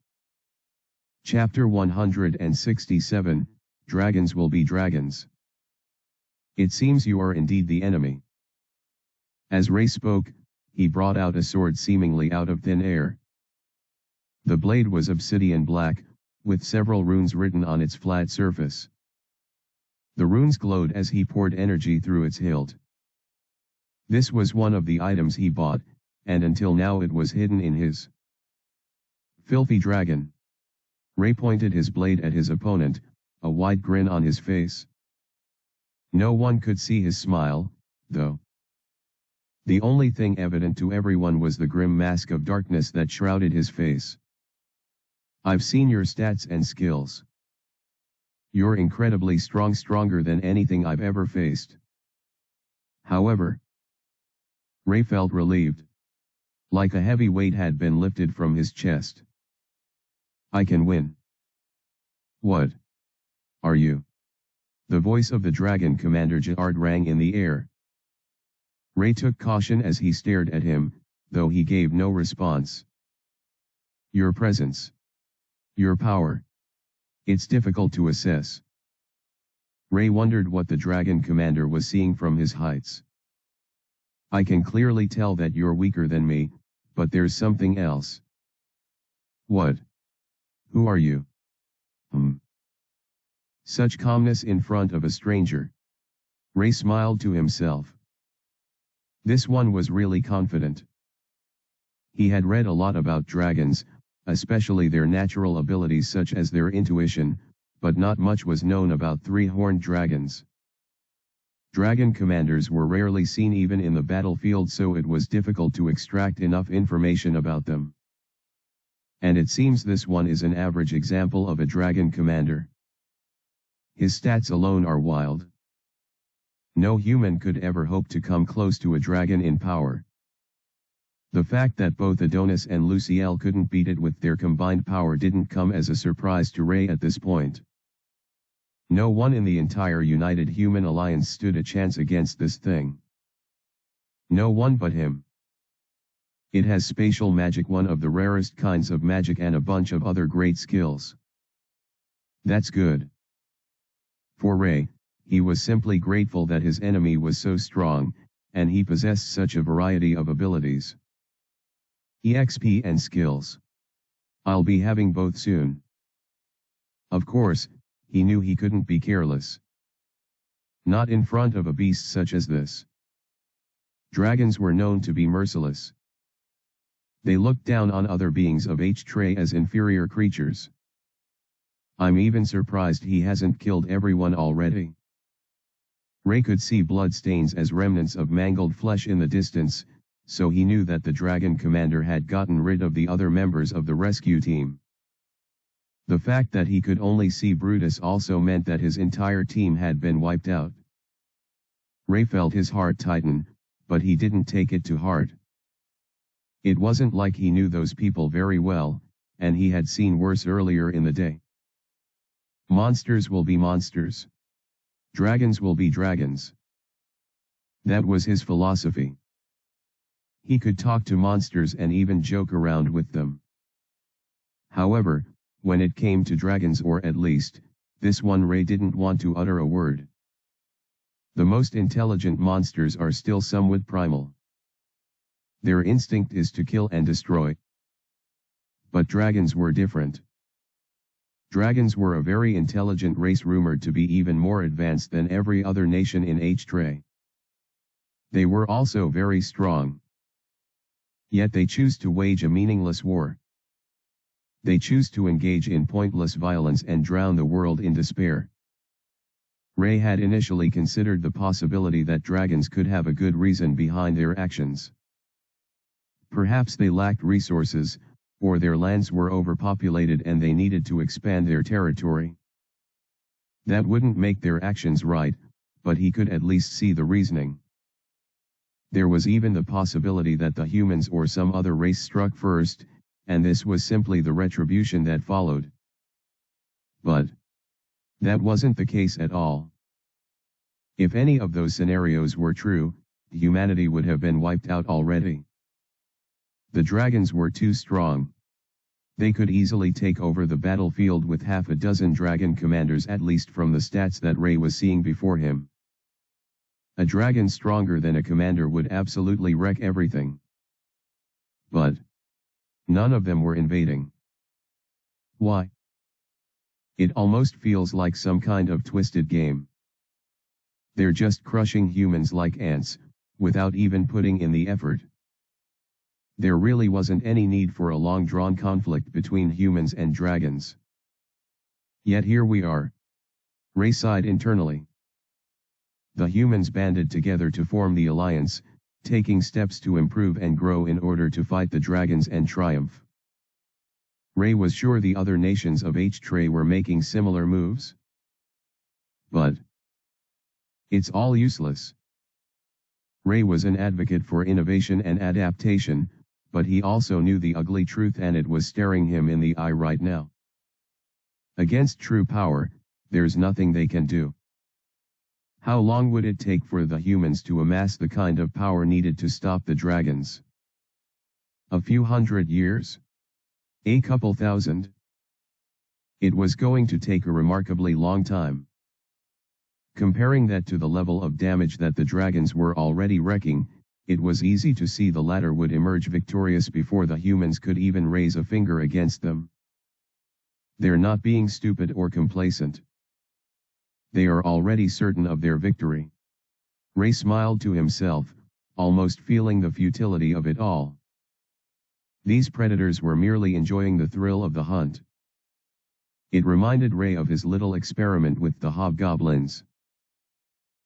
Chapter 167, Dragons Will Be Dragons. It seems you are indeed the enemy. As Ray spoke, he brought out a sword seemingly out of thin air. The blade was obsidian black, with several runes written on its flat surface. The runes glowed as he poured energy through its hilt. This was one of the items he bought, and until now it was hidden in his filthy dragon. Ray pointed his blade at his opponent, a wide grin on his face. No one could see his smile, though. The only thing evident to everyone was the grim mask of darkness that shrouded his face. I've seen your stats and skills. You're incredibly strong, stronger than anything I've ever faced. However, Ray felt relieved. Like a heavy weight had been lifted from his chest. I can win. What? Are you? The voice of the Dragon Commander Ja'ard rang in the air. Ray took caution as he stared at him, though he gave no response. Your presence. Your power. It's difficult to assess. Ray wondered what the Dragon Commander was seeing from his heights. I can clearly tell that you're weaker than me, but there's something else. What? Who are you? Such calmness in front of a stranger. Ray smiled to himself. This one was really confident. He had read a lot about dragons, especially their natural abilities such as their intuition, but not much was known about three-horned dragons. Dragon commanders were rarely seen even in the battlefield, so it was difficult to extract enough information about them. And it seems this one is an average example of a dragon commander. His stats alone are wild. No human could ever hope to come close to a dragon in power. The fact that both Adonis and Luciel couldn't beat it with their combined power didn't come as a surprise to Ray at this point. No one in the entire United Human Alliance stood a chance against this thing. No one but him. It has spatial magic, one of the rarest kinds of magic, and a bunch of other great skills. That's good. For Ray, he was simply grateful that his enemy was so strong, and he possessed such a variety of abilities. EXP and skills. I'll be having both soon. Of course, he knew he couldn't be careless. Not in front of a beast such as this. Dragons were known to be merciless. They looked down on other beings of H-Tray as inferior creatures. I'm even surprised he hasn't killed everyone already. Ray could see blood stains as remnants of mangled flesh in the distance, so he knew that the Dragon Commander had gotten rid of the other members of the rescue team. The fact that he could only see Brutus also meant that his entire team had been wiped out. Ray felt his heart tighten, but he didn't take it to heart. It wasn't like he knew those people very well, and he had seen worse earlier in the day. Monsters will be monsters. Dragons will be dragons. That was his philosophy. He could talk to monsters and even joke around with them. However, when it came to dragons, or at least, this one, Ray didn't want to utter a word. The most intelligent monsters are still somewhat primal. Their instinct is to kill and destroy. But dragons were different. Dragons were a very intelligent race, rumored to be even more advanced than every other nation in H-Tray. They were also very strong. Yet they choose to wage a meaningless war. They choose to engage in pointless violence and drown the world in despair. Ray had initially considered the possibility that dragons could have a good reason behind their actions. Perhaps they lacked resources, or their lands were overpopulated and they needed to expand their territory. That wouldn't make their actions right, but he could at least see the reasoning. There was even the possibility that the humans or some other race struck first, and this was simply the retribution that followed. But that wasn't the case at all. If any of those scenarios were true, humanity would have been wiped out already. The dragons were too strong. They could easily take over the battlefield with half a dozen dragon commanders, at least from the stats that Ray was seeing before him. A dragon stronger than a commander would absolutely wreck everything. But none of them were invading. Why? It almost feels like some kind of twisted game. They're just crushing humans like ants, without even putting in the effort. There really wasn't any need for a long-drawn conflict between humans and dragons. Yet here we are. Ray sighed internally. The humans banded together to form the alliance, taking steps to improve and grow in order to fight the dragons and triumph. Ray was sure the other nations of H-Tray were making similar moves. But it's all useless. Ray was an advocate for innovation and adaptation, but he also knew the ugly truth, and it was staring him in the eye right now. Against true power, there's nothing they can do. How long would it take for the humans to amass the kind of power needed to stop the dragons? A few hundred years? A couple thousand? It was going to take a remarkably long time. Comparing that to the level of damage that the dragons were already wreaking, it was easy to see the latter would emerge victorious before the humans could even raise a finger against them. They're not being stupid or complacent. They are already certain of their victory. Ray smiled to himself, almost feeling the futility of it all. These predators were merely enjoying the thrill of the hunt. It reminded Ray of his little experiment with the hobgoblins.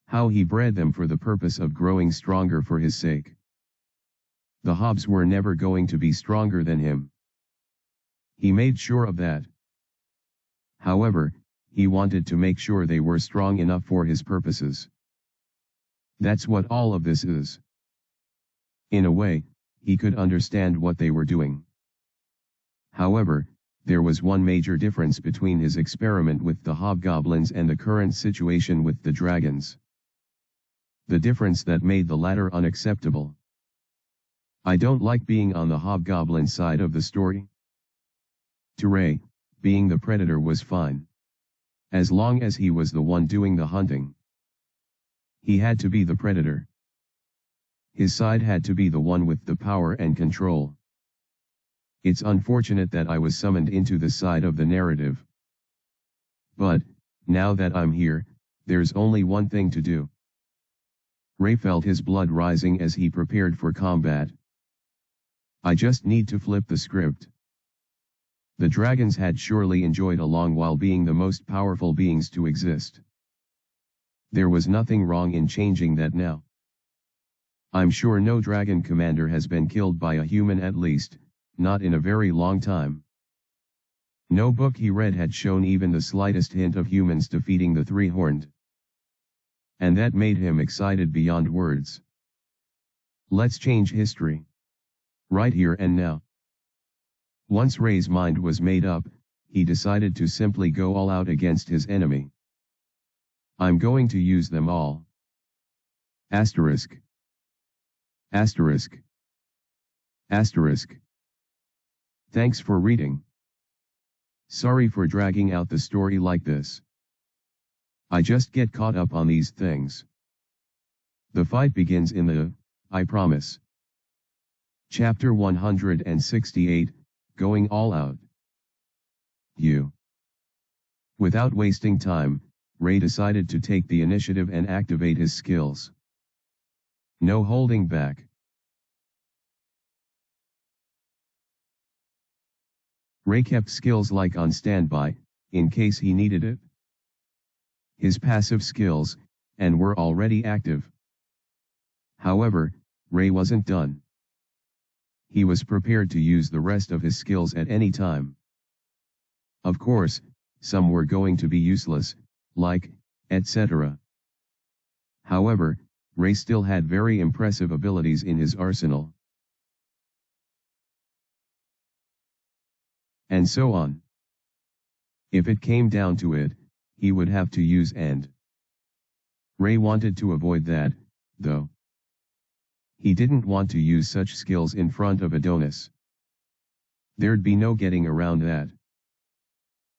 How he bred them for the purpose of growing stronger for his sake. The hobs were never going to be stronger than him. He made sure of that. However, he wanted to make sure they were strong enough for his purposes. That's what all of this is. In a way, he could understand what they were doing. However, there was one major difference between his experiment with the hobgoblins and the current situation with the dragons. The difference that made the latter unacceptable. I don't like being on the hobgoblin side of the story. To Ray, being the predator was fine. As long as he was the one doing the hunting. He had to be the predator. His side had to be the one with the power and control. It's unfortunate that I was summoned into the side of the narrative. But, now that I'm here, there's only one thing to do. Ray felt his blood rising as he prepared for combat. I just need to flip the script. The dragons had surely enjoyed a long while being the most powerful beings to exist. There was nothing wrong in changing that now. I'm sure no dragon commander has been killed by a human, at least, not in a very long time. No book he read had shown even the slightest hint of humans defeating the three-horned. And that made him excited beyond words. Let's change history. Right here and now. Once Ray's mind was made up, he decided to simply go all out against his enemy. I'm going to use them all. Asterisk. Asterisk. Asterisk. Thanks for reading. Sorry for dragging out the story like this. I just get caught up on these things. The fight begins in the, I promise. Chapter 168, Going All Out. Without wasting time, Ray decided to take the initiative and activate his skills. No holding back. Ray kept skills like on standby, in case he needed it. His passive skills, and were already active. However, Ray wasn't done. He was prepared to use the rest of his skills at any time. Of course, some were going to be useless, like, etc. However, Ray still had very impressive abilities in his arsenal. And so on. If it came down to it, he would have to use end. Ray wanted to avoid that, though. He didn't want to use such skills in front of Adonis. There'd be no getting around that.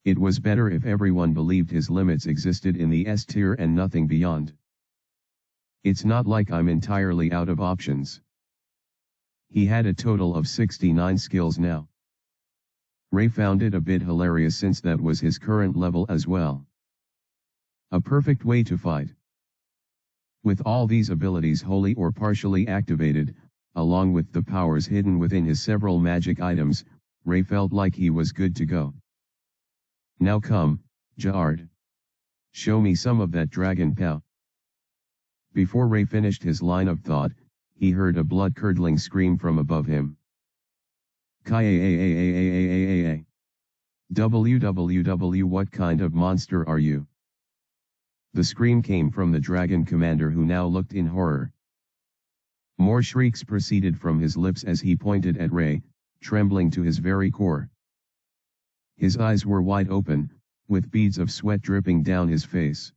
It was better if everyone believed his limits existed in the S tier and nothing beyond. It's not like I'm entirely out of options. He had a total of 69 skills now. Ray found it a bit hilarious since that was his current level as well. A perfect way to fight. With all these abilities wholly or partially activated, along with the powers hidden within his several magic items, Ray felt like he was good to go. Now come, Ja'ard. Show me some of that dragon pow. Before Ray finished his line of thought, he heard a blood-curdling scream from above him. Kai-a-a-a-a-a-a-a-a. WWW, what kind of monster are you? The scream came from the dragon commander, who now looked in horror. More shrieks proceeded from his lips as he pointed at Ray, trembling to his very core. His eyes were wide open, with beads of sweat dripping down his face.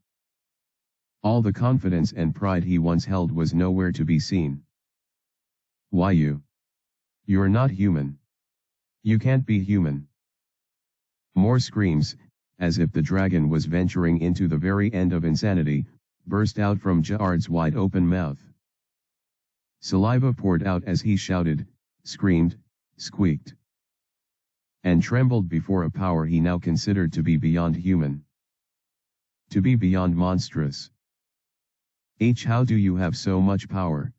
All the confidence and pride he once held was nowhere to be seen. Why you? You're not human. You can't be human. More screams, as if the dragon was venturing into the very end of insanity, burst out from Ja'ard's wide-open mouth. Saliva poured out as he shouted, screamed, squeaked, and trembled before a power he now considered to be beyond human. To be beyond monstrous. How do you have so much power?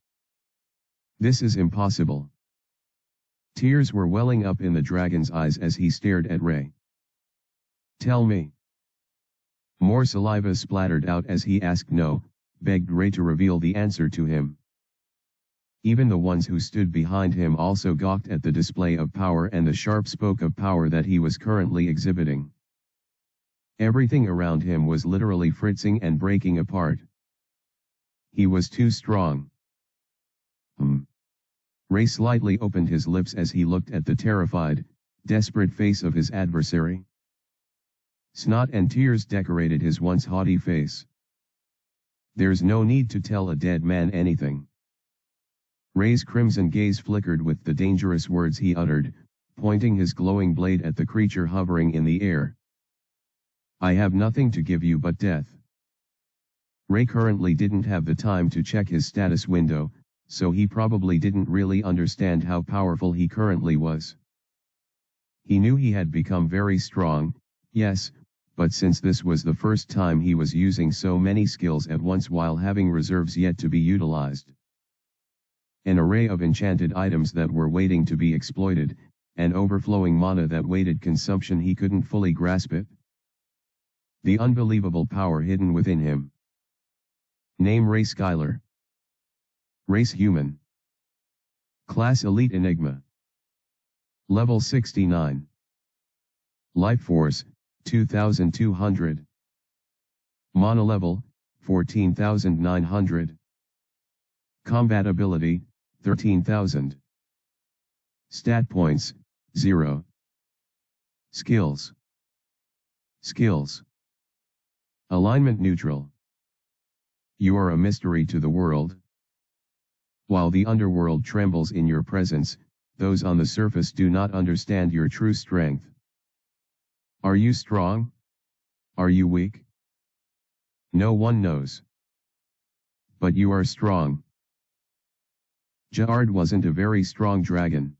This is impossible. Tears were welling up in the dragon's eyes as he stared at Ray. Tell me. More saliva splattered out as he asked no, begged Ray to reveal the answer to him. Even the ones who stood behind him also gawked at the display of power and the sharp spoke of power that he was currently exhibiting. Everything around him was literally fritzing and breaking apart. He was too strong. Ray slightly opened his lips as he looked at the terrified, desperate face of his adversary. Snot and tears decorated his once haughty face. There's no need to tell a dead man anything. Ray's crimson gaze flickered with the dangerous words he uttered, pointing his glowing blade at the creature hovering in the air. I have nothing to give you but death. Ray currently didn't have the time to check his status window, so he probably didn't really understand how powerful he currently was. He knew he had become very strong, yes, but since this was the first time he was using so many skills at once while having reserves yet to be utilized. An array of enchanted items that were waiting to be exploited, and overflowing mana that waited consumption, he couldn't fully grasp it. The unbelievable power hidden within him. Name Ray Skylar. Race human. Class Elite Enigma. Level 69. Life Force, 2200. Mana level, 14,900. Combat ability, 13,000. Stat points, 0. Skills. Skills. Alignment neutral. You are a mystery to the world. While the underworld trembles in your presence, those on the surface do not understand your true strength. Are you strong? Are you weak? No one knows. But you are strong. Ja'ard wasn't a very strong dragon.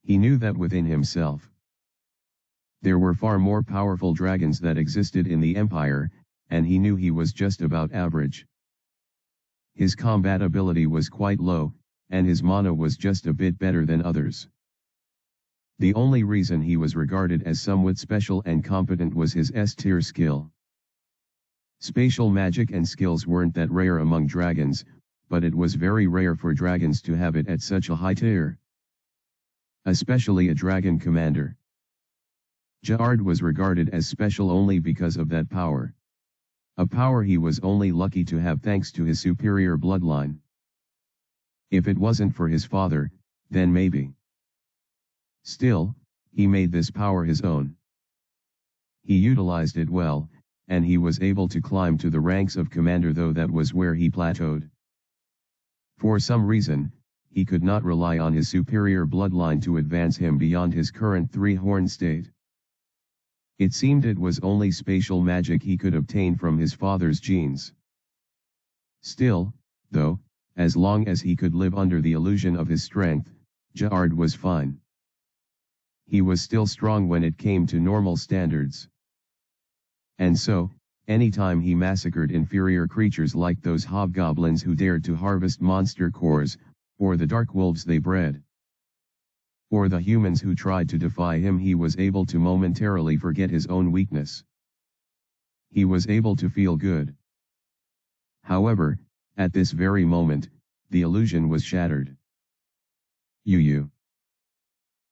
He knew that within himself. There were far more powerful dragons that existed in the Empire, and he knew he was just about average. His combat ability was quite low, and his mana was just a bit better than others. The only reason he was regarded as somewhat special and competent was his S-tier skill. Spatial magic and skills weren't that rare among dragons, but it was very rare for dragons to have it at such a high tier. Especially a dragon commander. Ja'ard was regarded as special only because of that power. A power he was only lucky to have thanks to his superior bloodline. If it wasn't for his father, then maybe. Still, he made this power his own. He utilized it well, and he was able to climb to the ranks of commander, though that was where he plateaued. For some reason, he could not rely on his superior bloodline to advance him beyond his current three-horn state. It seemed it was only spatial magic he could obtain from his father's genes. Still, though, as long as he could live under the illusion of his strength, Ja'ard was fine. He was still strong when it came to normal standards. And so, Anytime he massacred inferior creatures like those hobgoblins who dared to harvest monster cores, or the dark wolves they bred, or the humans who tried to defy him, he was able to momentarily forget his own weakness. He was able to feel good. However, at this very moment, the illusion was shattered.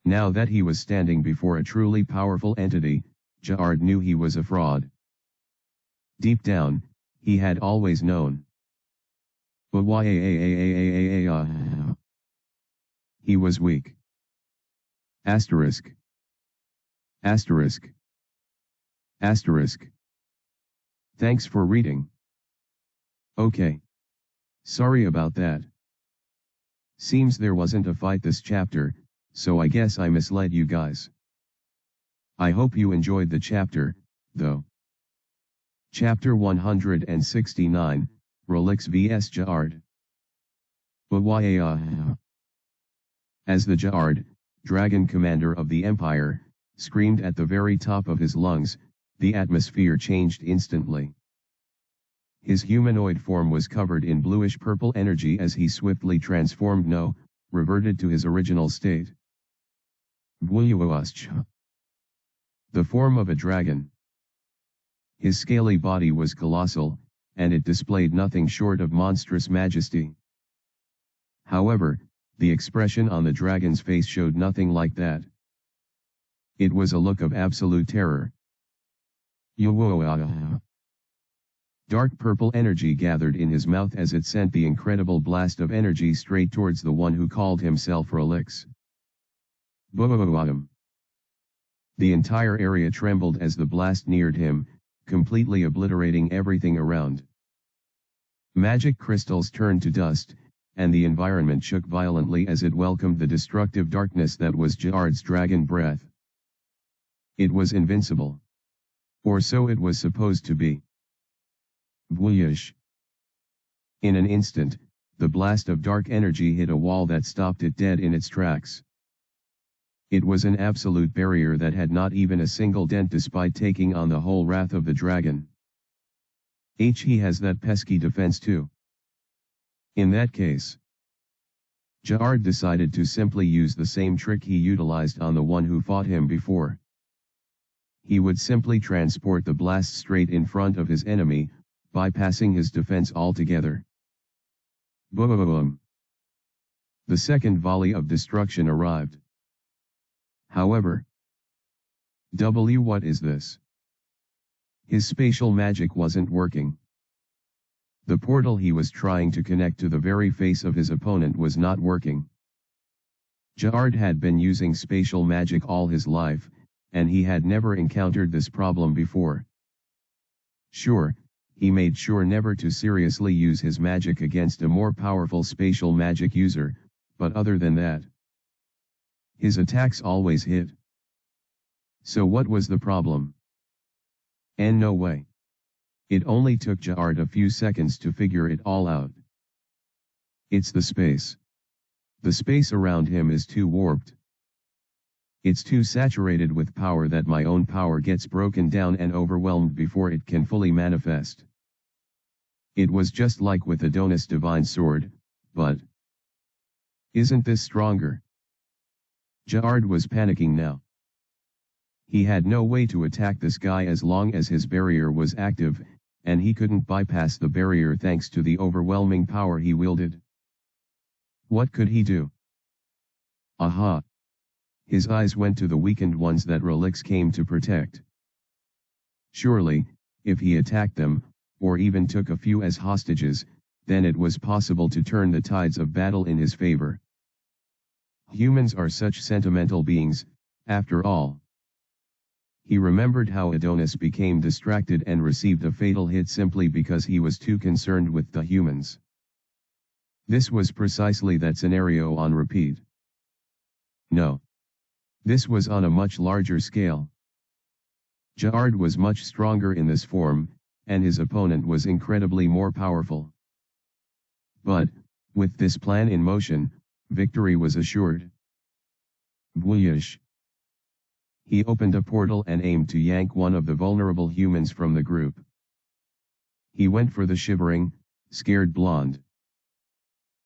Now that he was standing before a truly powerful entity, Ja'ard knew he was a fraud. Deep down, he had always known. But why? He was weak. Asterisk. Asterisk. Asterisk. Thanks for reading. Okay. Sorry about that. Seems there wasn't a fight this chapter, so I guess I misled you guys. I hope you enjoyed the chapter, though. Chapter 169, Relix vs Ja'ard. But why? As the Ja'ard, dragon commander of the Empire, screamed at the very top of his lungs, the atmosphere changed instantly. His humanoid form was covered in bluish-purple energy as he swiftly reverted to his original state. The form of a dragon. His scaly body was colossal, and it displayed nothing short of monstrous majesty. However, the expression on the dragon's face showed nothing like that. It was a look of absolute terror. Dark purple energy gathered in his mouth as it sent the incredible blast of energy straight towards the one who called himself Relix. The entire area trembled as the blast neared him, completely obliterating everything around. Magic crystals turned to dust, and the environment shook violently as it welcomed the destructive darkness that was Ja'ard's dragon breath. It was invincible. Or so it was supposed to be. Whoosh. In an instant, the blast of dark energy hit a wall that stopped it dead in its tracks. It was an absolute barrier that had not even a single dent despite taking on the whole wrath of the dragon. He has that pesky defense too. In that case, Ja'ard decided to simply use the same trick he utilized on the one who fought him before. He would simply transport the blast straight in front of his enemy, bypassing his defense altogether. Boom! The second volley of destruction arrived. However, what is this? His spatial magic wasn't working. The portal he was trying to connect to the very face of his opponent was not working. Ja'ard had been using spatial magic all his life, and he had never encountered this problem before. Sure, he made sure never to seriously use his magic against a more powerful spatial magic user, but other than that, his attacks always hit. So what was the problem? And no way. It only took Ja'ard a few seconds to figure it all out. It's the space. The space around him is too warped. It's too saturated with power that my own power gets broken down and overwhelmed before it can fully manifest. It was just like with Adonis' divine sword, but isn't this stronger? Ja'ard was panicking now. He had no way to attack this guy as long as his barrier was active, and he couldn't bypass the barrier thanks to the overwhelming power he wielded. What could he do? Aha! His eyes went to the weakened ones that Relix came to protect. Surely, if he attacked them, or even took a few as hostages, then it was possible to turn the tides of battle in his favor. Humans are such sentimental beings, after all. He remembered how Adonis became distracted and received a fatal hit simply because he was too concerned with the humans. This was precisely that scenario on repeat. No. This was on a much larger scale. Ja'ard was much stronger in this form, and his opponent was incredibly more powerful. But, with this plan in motion, victory was assured. Whoosh! He opened a portal and aimed to yank one of the vulnerable humans from the group. He went for the shivering, scared blonde.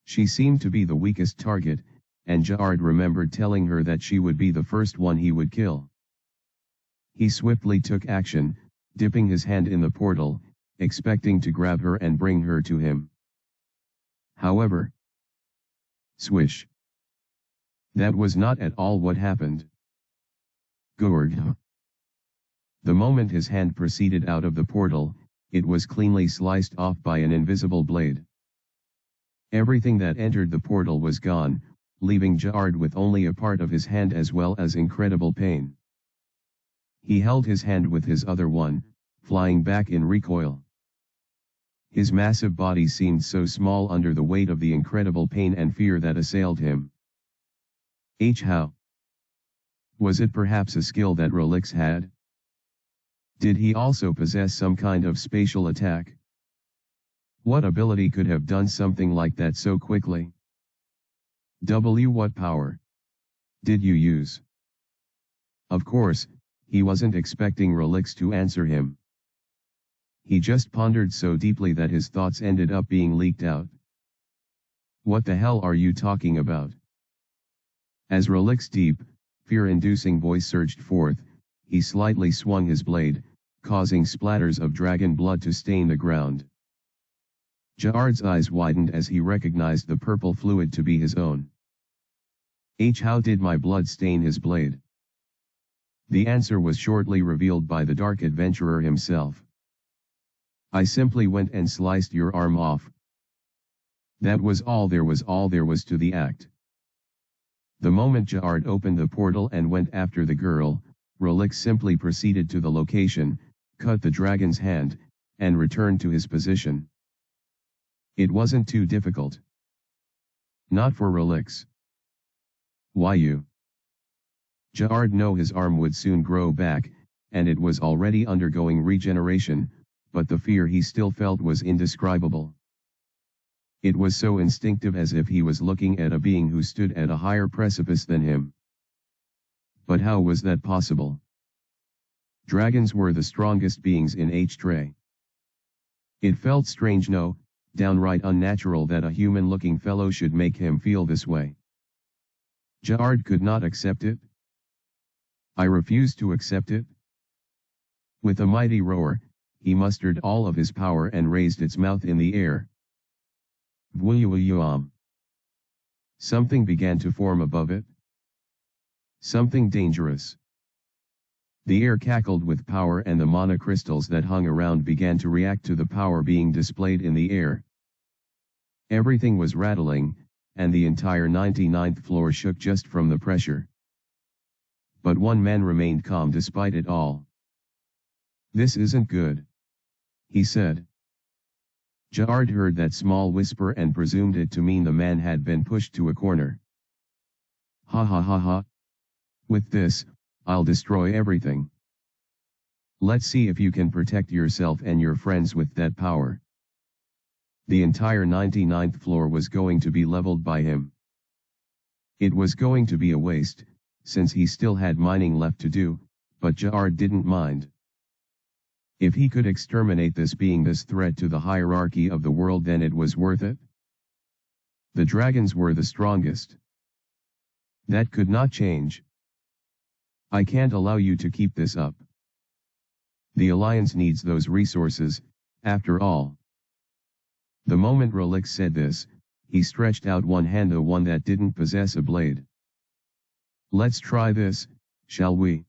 She seemed to be the weakest target, and Jaard remembered telling her that she would be the first one he would kill. He swiftly took action, dipping his hand in the portal, expecting to grab her and bring her to him. However, swish. That was not at all what happened. Gurg. The moment his hand proceeded out of the portal, it was cleanly sliced off by an invisible blade. Everything that entered the portal was gone, leaving Jaard with only a part of his hand as well as incredible pain. He held his hand with his other one, flying back in recoil. His massive body seemed so small under the weight of the incredible pain and fear that assailed him. How? Was it perhaps a skill that Relix had? Did he also possess some kind of spatial attack? What ability could have done something like that so quickly? What power did you use? Of course, he wasn't expecting Relix to answer him. He just pondered so deeply that his thoughts ended up being leaked out. What the hell are you talking about? As Relix's deep, fear-inducing voice surged forth, he slightly swung his blade, causing splatters of dragon blood to stain the ground. Jaard's eyes widened as he recognized the purple fluid to be his own. How did my blood stain his blade? The answer was shortly revealed by the dark adventurer himself. I simply went and sliced your arm off. That was all there was to the act. The moment Jaard opened the portal and went after the girl, Relix simply proceeded to the location, cut the dragon's hand, and returned to his position. It wasn't too difficult. Not for Relix. Why you? Jaard knew his arm would soon grow back, and it was already undergoing regeneration, but the fear he still felt was indescribable. It was so instinctive as if he was looking at a being who stood at a higher precipice than him. But how was that possible? Dragons were the strongest beings in H-Tray. It felt strange, no, downright unnatural that a human-looking fellow should make him feel this way. Jaard could not accept it. I refuse to accept it. With a mighty roar, he mustered all of his power and raised its mouth in the air. Vwuyuyum. Something began to form above it. Something dangerous. The air cackled with power and the mana crystals that hung around began to react to the power being displayed in the air. Everything was rattling, and the entire 99th floor shook just from the pressure. But one man remained calm despite it all. This isn't good, he said. Jaard heard that small whisper and presumed it to mean the man had been pushed to a corner. Ha ha ha ha. With this, I'll destroy everything. Let's see if you can protect yourself and your friends with that power. The entire 99th floor was going to be leveled by him. It was going to be a waste, since he still had mining left to do, but Jaard didn't mind. If he could exterminate this being, this threat to the hierarchy of the world, then it was worth it. The dragons were the strongest. That could not change. I can't allow you to keep this up. The Alliance needs those resources, after all. The moment Relix said this, he stretched out one hand, the one that didn't possess a blade. Let's try this, shall we?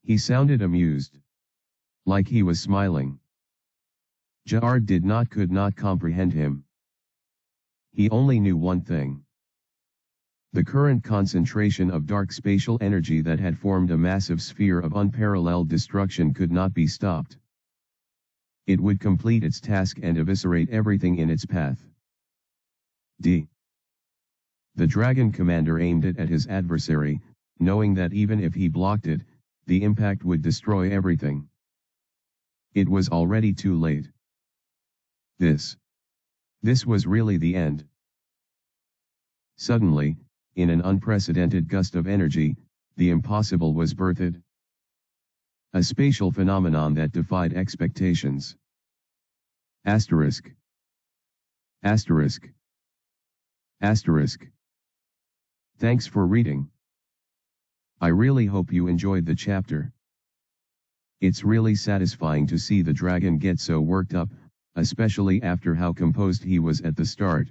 He sounded amused. Like he was smiling. Jaard could not comprehend him. He only knew one thing. The current concentration of dark spatial energy that had formed a massive sphere of unparalleled destruction could not be stopped. It would complete its task and eviscerate everything in its path. The dragon commander aimed it at his adversary, knowing that even if he blocked it, the impact would destroy everything. It was already too late. This was really the end. Suddenly, in an unprecedented gust of energy, the impossible was birthed. A spatial phenomenon that defied expectations. Asterisk. Asterisk. Asterisk. Thanks for reading. I really hope you enjoyed the chapter. It's really satisfying to see the dragon get so worked up, especially after how composed he was at the start.